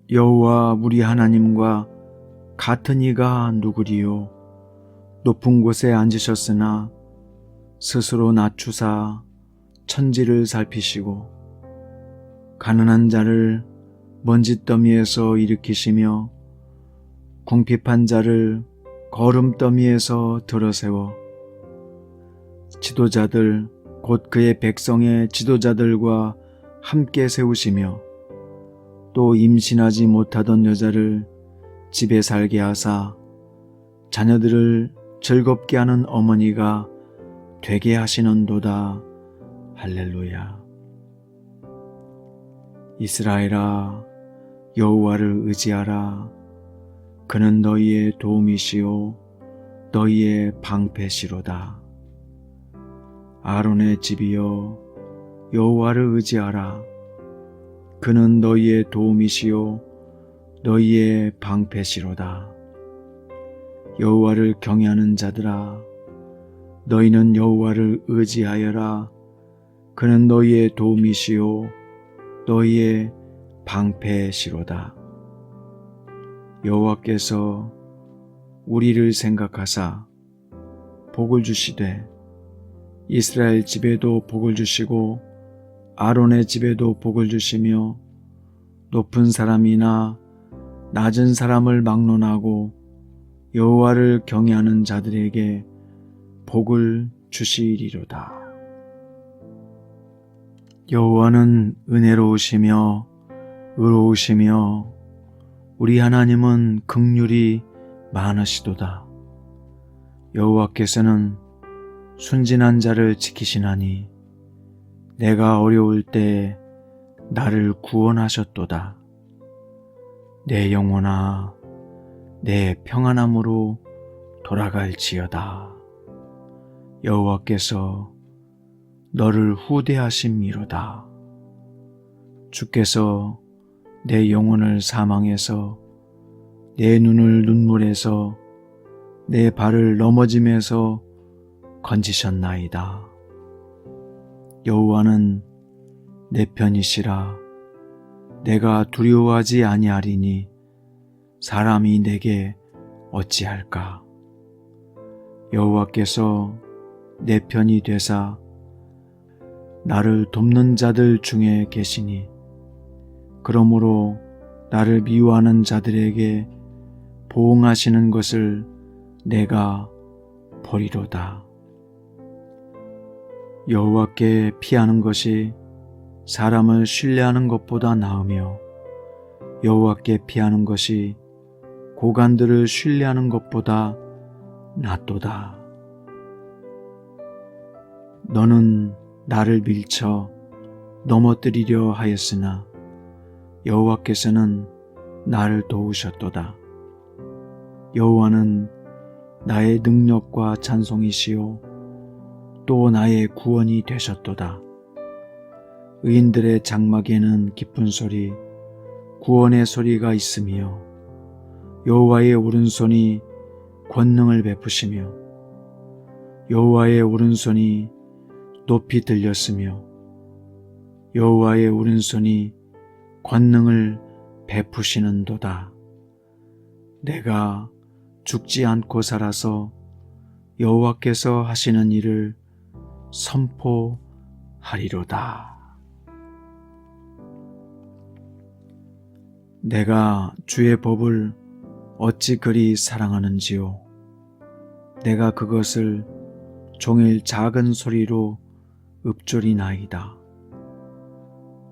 여호와 우리 하나님과 같은 이가 누구리요? 높은 곳에 앉으셨으나 스스로 낮추사 천지를 살피시고 가난한 자를 먼지더미에서 일으키시며 궁핍한 자를 거름더미에서 들어세워 지도자들 곧 그의 백성의 지도자들과 함께 세우시며 또 임신하지 못하던 여자를 집에 살게 하사 자녀들을 즐겁게 하는 어머니가 되게 하시는도다. 할렐루야. 이스라엘아, 여호와를 의지하라. 그는 너희의 도움이시요 너희의 방패시로다. 아론의 집이여 여호와를 의지하라. 그는 너희의 도움이시요 너희의 방패시로다. 여호와를 경외하는 자들아 너희는 여호와를 의지하여라. 그는 너희의 도움이시요 너희의 방패시로다. 여호와께서 우리를 생각하사 복을 주시되 이스라엘 집에도 복을 주시고 아론의 집에도 복을 주시며 높은 사람이나 낮은 사람을 막론하고 여호와를 경외하는 자들에게 복을 주시리로다. 여호와는 은혜로우시며 의로우시며 우리 하나님은 긍휼이 많으시도다. 여호와께서는 순진한 자를 지키시나니 내가 어려울 때 나를 구원하셨도다. 내 영혼아 내 평안함으로 돌아갈지어다. 여호와께서 너를 후대하심이로다. 주께서 내 영혼을 사망에서 내 눈을 눈물에서 내 발을 넘어짐에서 건지셨나이다. 여호와는 내 편이시라. 내가 두려워하지 아니하리니 사람이 내게 어찌할까. 여호와께서 내 편이 되사 나를 돕는 자들 중에 계시니 그러므로 나를 미워하는 자들에게 보응하시는 것을 내가 보리로다. 여호와께 피하는 것이 사람을 신뢰하는 것보다 나으며 여호와께 피하는 것이 고관들을 신뢰하는 것보다 낫도다. 너는 나를 밀쳐 넘어뜨리려 하였으나 여호와께서는 나를 도우셨도다. 여호와는 나의 능력과 찬송이시요 또 나의 구원이 되셨도다. 의인들의 장막에는 기쁜 소리, 구원의 소리가 있으며 여호와의 오른손이 권능을 베푸시며 여호와의 오른손이 높이 들렸으며 여호와의 오른손이 권능을 베푸시는도다. 내가 죽지 않고 살아서 여호와께서 하시는 일을 선포하리로다. 내가 주의 법을 어찌 그리 사랑하는지요. 내가 그것을 종일 작은 소리로 읊조리나이다.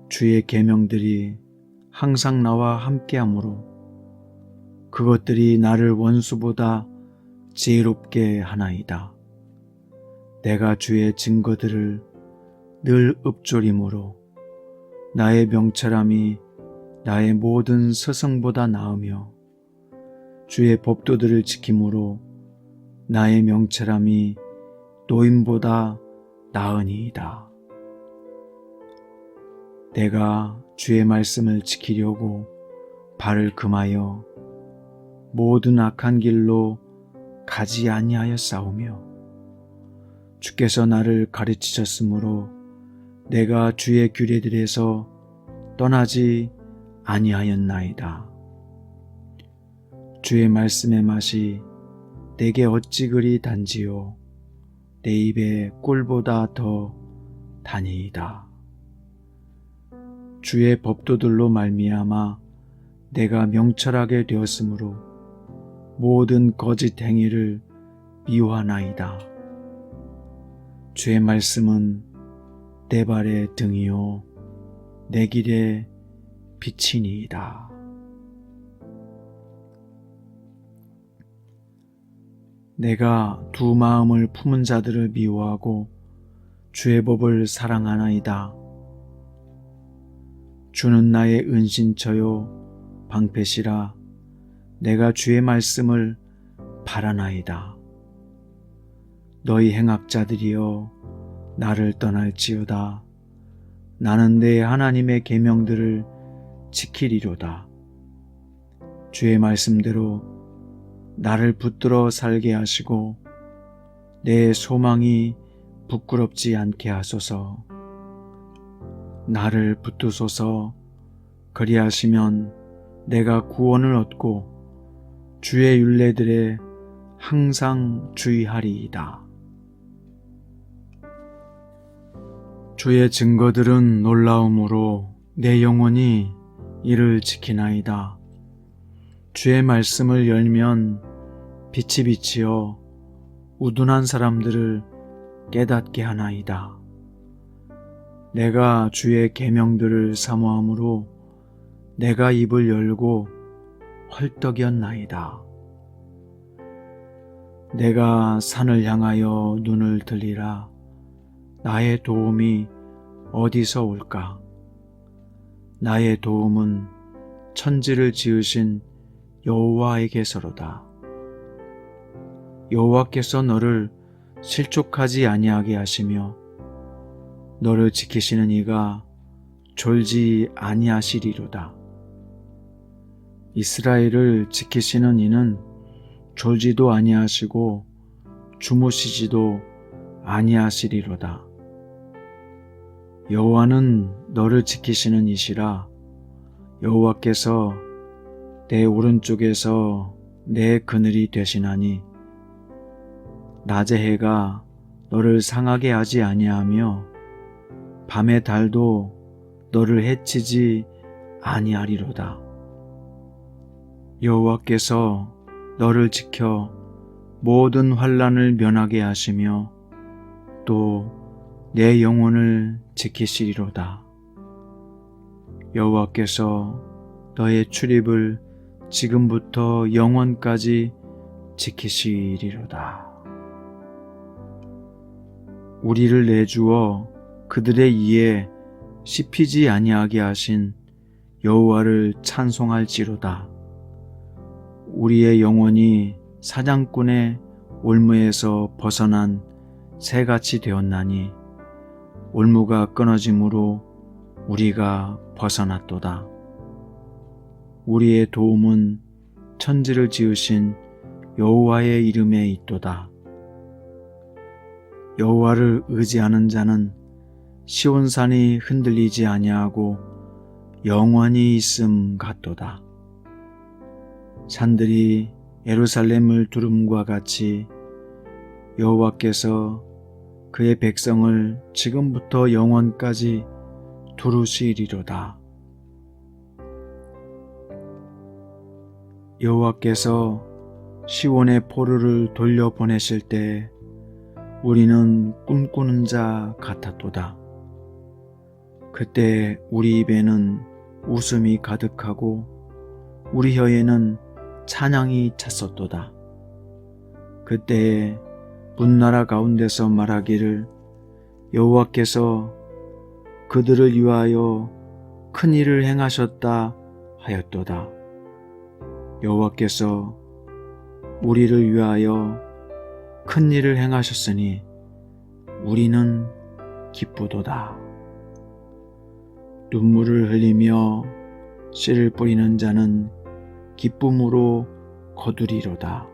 주의 계명들이 항상 나와 함께하므로 그것들이 나를 원수보다 지혜롭게 하나이다. 내가 주의 증거들을 늘 읊조림으로 나의 명철함이 나의 모든 스승보다 나으며 주의 법도들을 지킴으로 나의 명철함이 노인보다 나으니이다. 내가 주의 말씀을 지키려고 발을 금하여 모든 악한 길로 가지 아니하였사오며 주께서 나를 가르치셨으므로 내가 주의 규례들에서 떠나지 아니하였나이다. 주의 말씀의 맛이 내게 어찌 그리 단지요 내 입에 꿀보다 더 다니이다. 주의 법도들로 말미암아 내가 명철하게 되었으므로 모든 거짓 행위를 미워하나이다. 주의 말씀은 내 발의 등이요 내 길의 빛이니이다. 내가 두 마음을 품은 자들을 미워하고 주의 법을 사랑하나이다. 주는 나의 은신처요 방패시라. 내가 주의 말씀을 바라나이다. 너희 행악자들이여 나를 떠날지어다. 나는 내 하나님의 계명들을 지키리로다. 주의 말씀대로 나를 붙들어 살게 하시고 내 소망이 부끄럽지 않게 하소서. 나를 붙드소서. 그리하시면 내가 구원을 얻고 주의 율례들에 항상 주의하리이다. 주의 증거들은 놀라움으로 내 영혼이 이를 지키나이다. 주의 말씀을 열면 빛이 비치어 우둔한 사람들을 깨닫게 하나이다. 내가 주의 계명들을 사모함으로 내가 입을 열고 헐떡였나이다. 내가 산을 향하여 눈을 들리라. 나의 도움이 어디서 올까? 나의 도움은 천지를 지으신 여호와에게서로다. 여호와께서 너를 실족하지 아니하게 하시며 너를 지키시는 이가 졸지 아니하시리로다. 이스라엘을 지키시는 이는 졸지도 아니하시고 주무시지도 아니하시리로다. 여호와는 너를 지키시는 이시라. 여호와께서 내 오른쪽에서 내 그늘이 되시나니 낮의 해가 너를 상하게 하지 아니하며 밤의 달도 너를 해치지 아니하리로다. 여호와께서 너를 지켜 모든 환난을 면하게 하시며 또 내 영혼을 지키시리로다. 여호와께서 너의 출입을 지금부터 영원까지 지키시리로다. 우리를 내주어 그들의 이에 씹히지 아니하게 하신 여호와를 찬송할지로다. 우리의 영혼이 사냥꾼의 올무에서 벗어난 새같이 되었나니 올무가 끊어짐으로 우리가 벗어났도다. 우리의 도움은 천지를 지으신 여호와의 이름에 있도다. 여호와를 의지하는 자는 시온산이 흔들리지 아니하고 영원히 있음 같도다. 산들이 예루살렘을 두름과 같이 여호와께서 그의 백성을 지금부터 영원까지 두루시리로다. 여호와께서 시온의 포로를 돌려보내실 때 우리는 꿈꾸는 자 같았도다. 그때 우리 입에는 웃음이 가득하고 우리 혀에는 찬양이 찼었도다. 그때에 문나라 가운데서 말하기를 여호와께서 그들을 위하여 큰 일을 행하셨다 하였도다. 여호와께서 우리를 위하여 큰 일을 행하셨으니 우리는 기쁘도다. 눈물을 흘리며 씨를 뿌리는 자는 기쁨으로 거두리로다.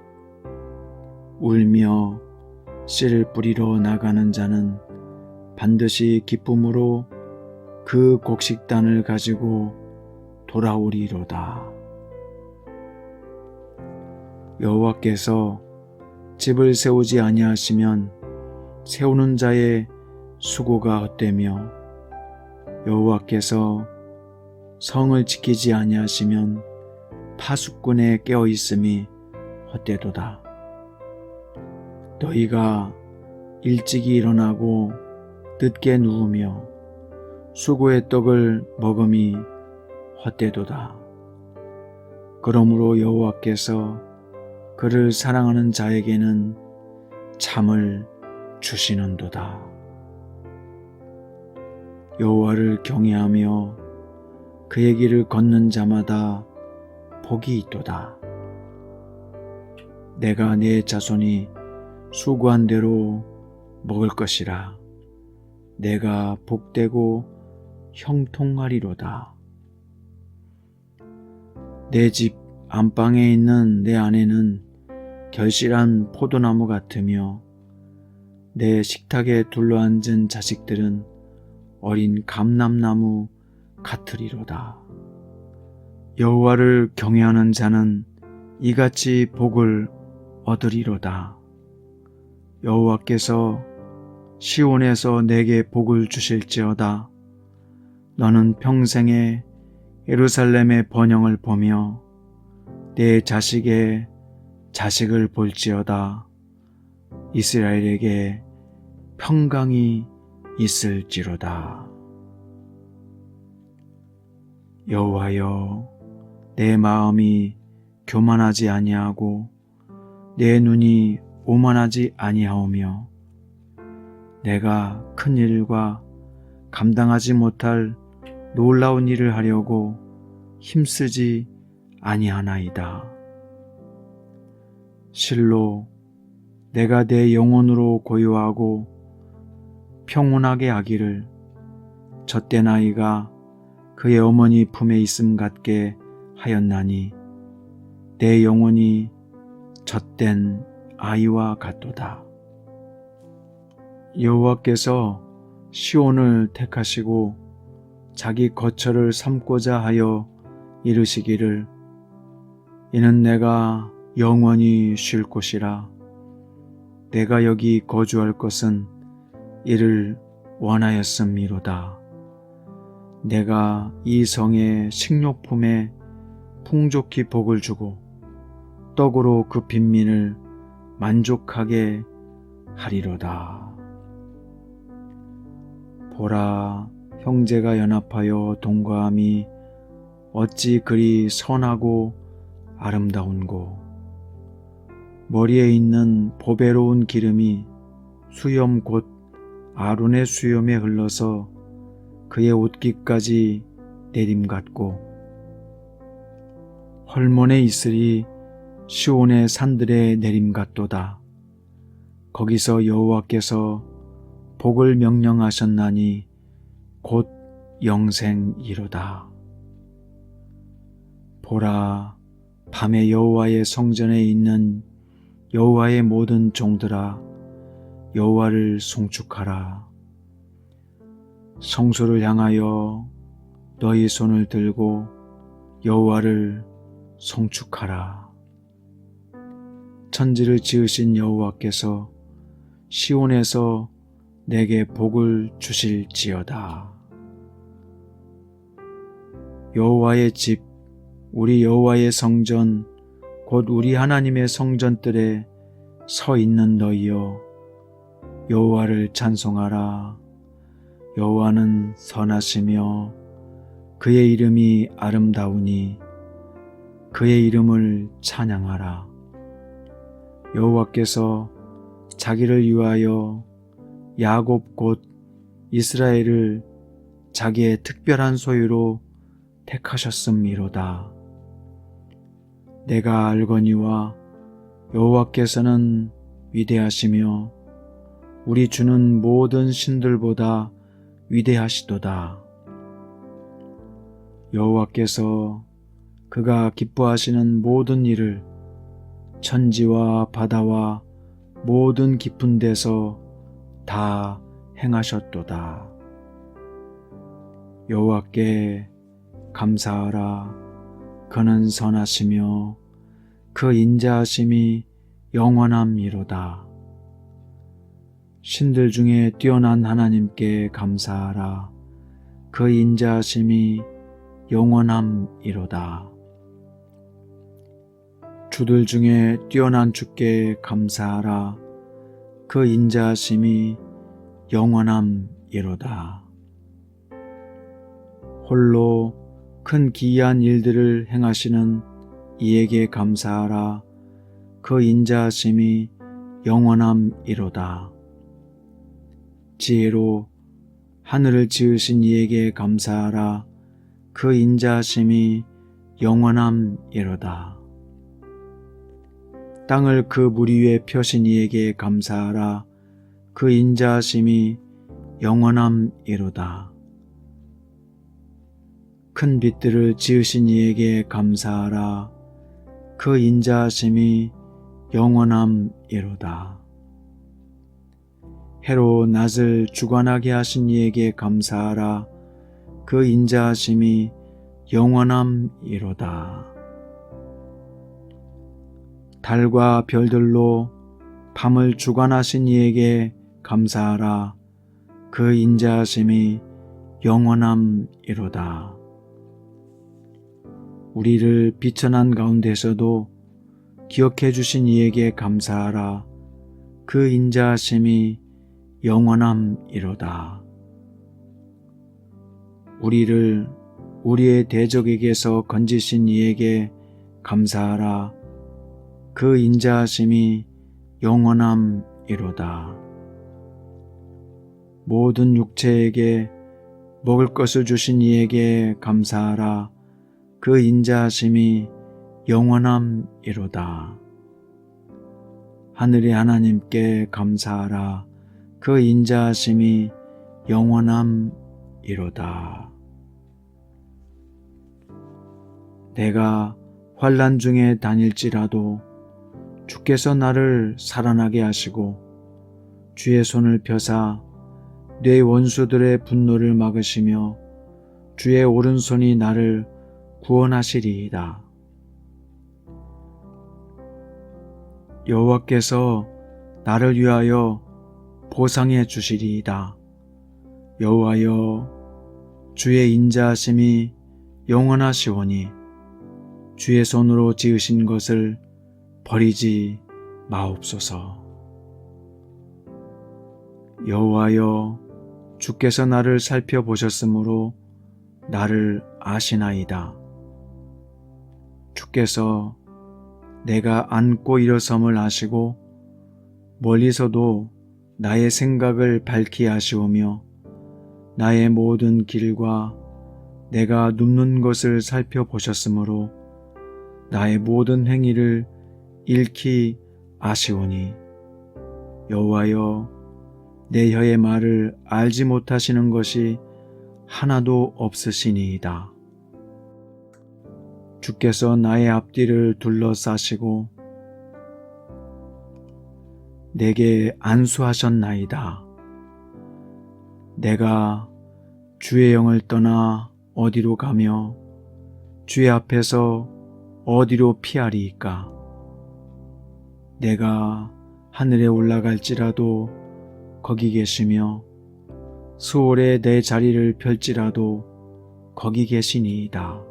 울며 씨를 뿌리러 나가는 자는 반드시 기쁨으로 그 곡식단을 가지고 돌아오리로다. 여호와께서 집을 세우지 아니하시면 세우는 자의 수고가 헛되며 여호와께서 성을 지키지 아니하시면 파수꾼의 깨어있음이 헛되도다. 너희가 일찍이 일어나고 늦게 누우며 수고의 떡을 먹음이 헛되도다. 그러므로 여호와께서 그를 사랑하는 자에게는 잠을 주시는도다. 여호와를 경외하며 그의 길을 걷는 자마다 복이 있도다. 내가 내 자손이 수고한 대로 먹을 것이라. 내가 복되고 형통하리로다. 내 집 안방에 있는 내 아내는 결실한 포도나무 같으며 내 식탁에 둘러앉은 자식들은 어린 감람나무 같으리로다. 여호와를 경외하는 자는 이같이 복을 얻으리로다. 여호와께서 시온에서 내게 복을 주실지어다. 너는 평생에 예루살렘의 번영을 보며 내 자식의 자식을 볼지어다. 이스라엘에게 평강이 있을지로다. 여호와여, 내 마음이 교만하지 아니하고 내 눈이 오만하지 아니하오며 내가 큰 일과 감당하지 못할 놀라운 일을 하려고 힘쓰지 아니하나이다. 실로 내가 내 영혼으로 고요하고 평온하게 하기를 젖된 아이가 그의 어머니 품에 있음 같게 하였나니 내 영혼이 젖된 아이와 같도다. 여호와께서 시온을 택하시고 자기 거처를 삼고자 하여 이르시기를 이는 내가 영원히 쉴 곳이라. 내가 여기 거주할 것은 이를 원하였음이로다. 내가 이 성의 식료품에 풍족히 복을 주고 떡으로 그 빈민을 만족하게 하리로다. 보라, 형제가 연합하여 동거함이 어찌 그리 선하고 아름다운고. 머리에 있는 보배로운 기름이 수염 곧 아론의 수염에 흘러서 그의 옷깃까지 내림 같고, 헐몬의 이슬이 시온의 산들에 내림 같도다. 거기서 여호와께서 복을 명령하셨나니 곧 영생이로다. 보라, 밤에 여호와의 성전에 있는 여호와의 모든 종들아, 여호와를 송축하라. 성소를 향하여 너희 손을 들고 여호와를 송축하라. 천지를 지으신 여호와께서 시온에서 내게 복을 주실지어다. 여호와의 집, 우리 여호와의 성전, 곧 우리 하나님의 성전들에 서 있는 너희여, 여호와를 찬송하라. 여호와는 선하시며 그의 이름이 아름다우니 그의 이름을 찬양하라. 여호와께서 자기를 위하여 야곱 곧 이스라엘을 자기의 특별한 소유로 택하셨음이로다. 내가 알거니와 여호와께서는 위대하시며 우리 주는 모든 신들보다 위대하시도다. 여호와께서 그가 기뻐하시는 모든 일을 천지와 바다와 모든 깊은 데서 다 행하셨도다. 여호와께 감사하라. 그는 선하시며 그 인자하심이 영원함이로다. 신들 중에 뛰어난 하나님께 감사하라. 그 인자하심이 영원함이로다. 주들 중에 뛰어난 주께 감사하라. 그 인자하심이 영원함이로다. 홀로 큰 기이한 일들을 행하시는 이에게 감사하라. 그 인자하심이 영원함이로다. 지혜로 하늘을 지으신 이에게 감사하라. 그 인자하심이 영원함이로다. 땅을 그 물 위에 펴신 이에게 감사하라. 그 인자하심이 영원함이로다. 큰 빛들을 지으신 이에게 감사하라. 그 인자하심이 영원함이로다. 해로 낮을 주관하게 하신 이에게 감사하라. 그 인자하심이 영원함이로다. 달과 별들로 밤을 주관하신 이에게 감사하라. 그 인자하심이 영원함이로다. 우리를 비천한 가운데서도 기억해 주신 이에게 감사하라. 그 인자하심이 영원함이로다. 우리를 우리의 대적에게서 건지신 이에게 감사하라. 그 인자하심이 영원함이로다. 모든 육체에게 먹을 것을 주신 이에게 감사하라. 그 인자하심이 영원함이로다. 하늘의 하나님께 감사하라. 그 인자하심이 영원함이로다. 내가 환난 중에 다닐지라도 주께서 나를 살아나게 하시고 주의 손을 펴사 내 원수들의 분노를 막으시며 주의 오른손이 나를 구원하시리이다. 여호와께서 나를 위하여 보상해 주시리이다. 여호와여, 주의 인자하심이 영원하시오니 주의 손으로 지으신 것을 버리지 마옵소서. 여호와여, 주께서 나를 살펴보셨으므로 나를 아시나이다. 주께서 내가 앉고 일어섬을 아시고 멀리서도 나의 생각을 밝히 아시오며 나의 모든 길과 내가 눕는 것을 살펴보셨으므로 나의 모든 행위를 익히 아시오니 여호와여, 내 혀의 말을 알지 못하시는 것이 하나도 없으시니이다. 주께서 나의 앞뒤를 둘러싸시고 내게 안수하셨나이다. 내가 주의 영을 떠나 어디로 가며 주의 앞에서 어디로 피하리이까? 내가 하늘에 올라갈지라도 거기 계시며 수월에 내 자리를 펼지라도 거기 계시니이다.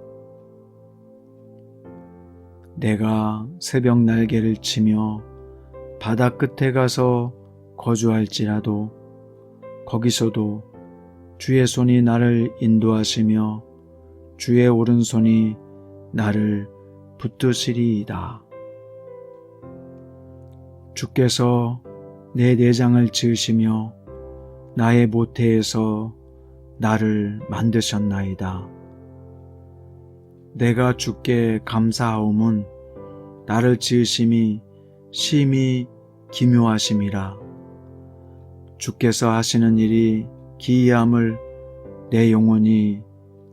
내가 새벽 날개를 치며 바다 끝에 가서 거주할지라도 거기서도 주의 손이 나를 인도하시며 주의 오른손이 나를 붙드시리이다. 주께서 내 내장을 지으시며 나의 모태에서 나를 만드셨나이다. 내가 주께 감사하옴은 나를 지으심이 심히 기묘하심이라. 주께서 하시는 일이 기이함을 내 영혼이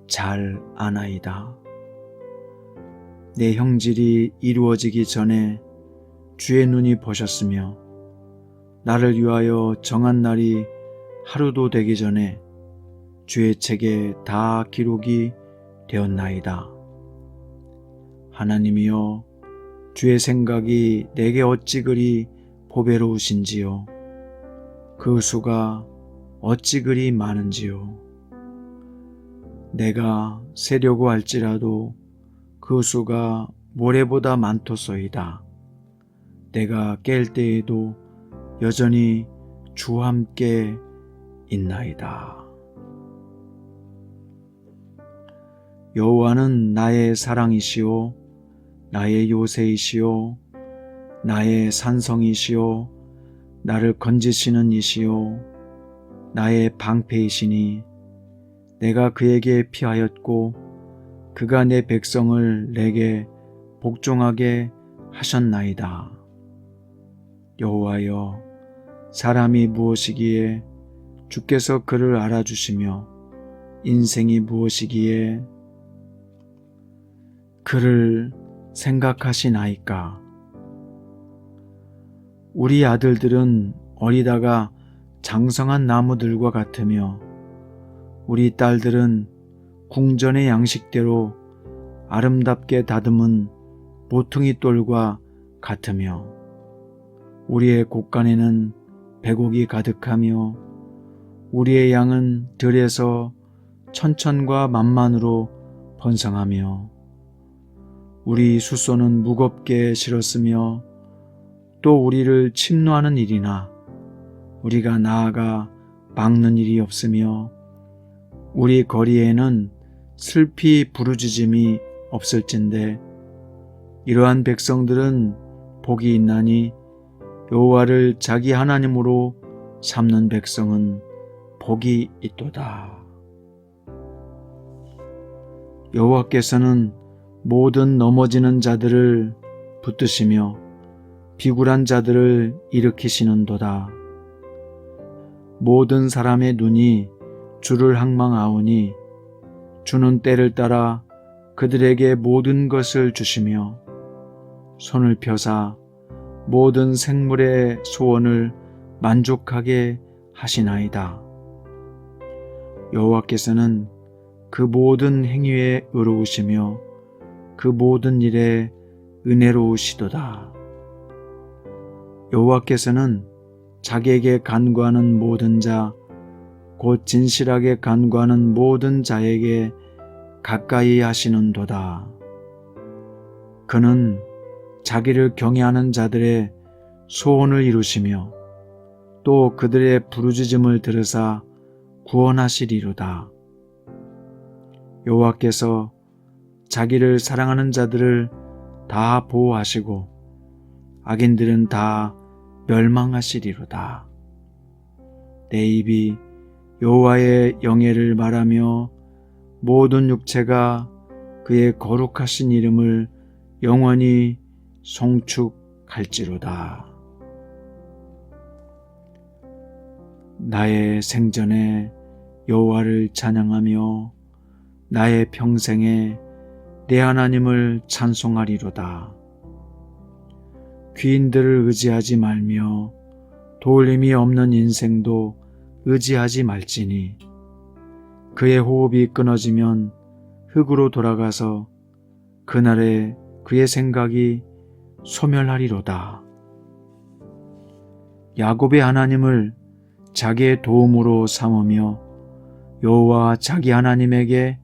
잘 아나이다. 내 형질이 이루어지기 전에 주의 눈이 보셨으며 나를 위하여 정한 날이 하루도 되기 전에 주의 책에 다 기록이 되었나이다. 하나님이여, 주의 생각이 내게 어찌 그리 보배로우신지요. 그 수가 어찌 그리 많은지요. 내가 세려고 할지라도 그 수가 모래보다 많도소이다. 내가 깰 때에도 여전히 주와 함께 있나이다. 여호와는 나의 사랑이시오, 나의 요새이시오, 나의 산성이시오, 나를 건지시는 이시오, 나의 방패이시니 내가 그에게 피하였고 그가 내 백성을 내게 복종하게 하셨나이다. 여호와여, 사람이 무엇이기에 주께서 그를 알아주시며 인생이 무엇이기에 그를 생각하시나이까. 우리 아들들은 어리다가 장성한 나무들과 같으며 우리 딸들은 궁전의 양식대로 아름답게 다듬은 모퉁이 돌과 같으며 우리의 곳간에는 배곡이 가득하며 우리의 양은 들에서 천천과 만만으로 번성하며 우리 숫소는 무겁게 실었으며 또 우리를 침노하는 일이나 우리가 나아가 막는 일이 없으며 우리 거리에는 슬피 부르짖음이 없을진데 이러한 백성들은 복이 있나니 여호와를 자기 하나님으로 삼는 백성은 복이 있도다. 여호와께서는 모든 넘어지는 자들을 붙드시며 비굴한 자들을 일으키시는도다. 모든 사람의 눈이 주를 항망하오니 주는 때를 따라 그들에게 모든 것을 주시며 손을 펴사 모든 생물의 소원을 만족하게 하시나이다. 여호와께서는 그 모든 행위에 의로우시며 그 모든 일에 은혜로우시도다. 여호와께서는 자기에게 간구하는 모든 자, 곧 진실하게 간구하는 모든 자에게 가까이 하시는도다. 그는 자기를 경외하는 자들의 소원을 이루시며 또 그들의 부르짖음을 들으사 구원하시리로다. 여호와께서 자기를 사랑하는 자들을 다 보호하시고 악인들은 다 멸망하시리로다. 내 입이 여호와의 영예를 말하며 모든 육체가 그의 거룩하신 이름을 영원히 송축할지로다. 나의 생전에 여호와를 찬양하며 나의 평생에 내 하나님을 찬송하리로다. 귀인들을 의지하지 말며 도울 힘이 없는 인생도 의지하지 말지니 그의 호흡이 끊어지면 흙으로 돌아가서 그날에 그의 생각이 소멸하리로다. 야곱의 하나님을 자기의 도움으로 삼으며 여호와 자기 하나님에게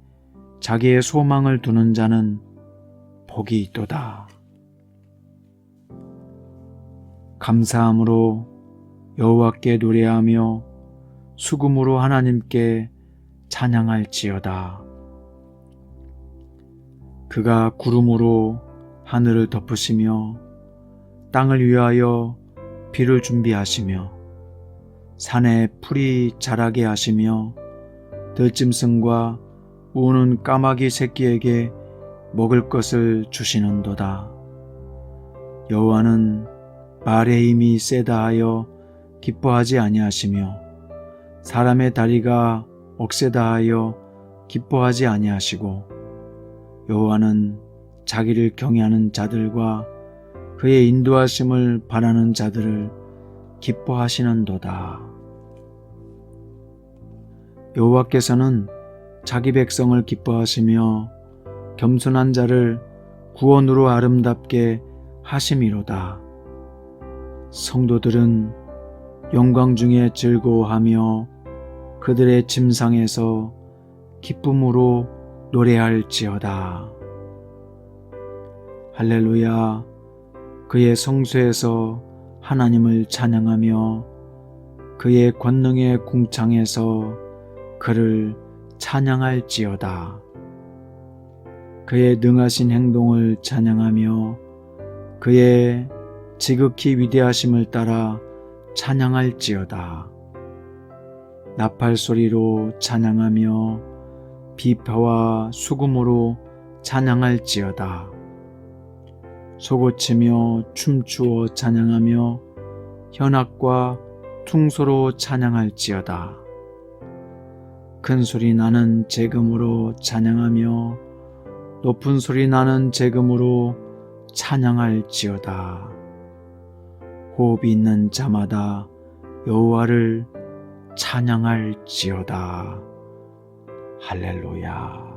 자기의 소망을 두는 자는 복이 있도다. 감사함으로 여호와께 노래하며 수금으로 하나님께 찬양할지어다. 그가 구름으로 하늘을 덮으시며 땅을 위하여 비를 준비하시며 산에 풀이 자라게 하시며 들짐승과 우는 까마귀 새끼에게 먹을 것을 주시는도다. 여호와는 말의 힘이 세다 하여 기뻐하지 아니하시며 사람의 다리가 억세다 하여 기뻐하지 아니하시고 여호와는 자기를 경외하는 자들과 그의 인도하심을 바라는 자들을 기뻐하시는도다. 여호와께서는 자기 백성을 기뻐하시며 겸손한 자를 구원으로 아름답게 하심이로다. 성도들은 영광 중에 즐거워하며 그들의 침상에서 기쁨으로 노래할지어다. 할렐루야. 그의 성소에서 하나님을 찬양하며 그의 권능의 궁창에서 그를 찬양할지어다. 그의 능하신 행동을 찬양하며 그의 지극히 위대하심을 따라 찬양할지어다. 나팔 소리로 찬양하며 비파와 수금으로 찬양할지어다. 소고치며 춤추어 찬양하며 현악과 퉁소로 찬양할지어다. 큰 소리 나는 재금으로 찬양하며 높은 소리 나는 재금으로 찬양할지어다. 호흡이 있는 자마다 여호와를 찬양할지어다. 할렐루야.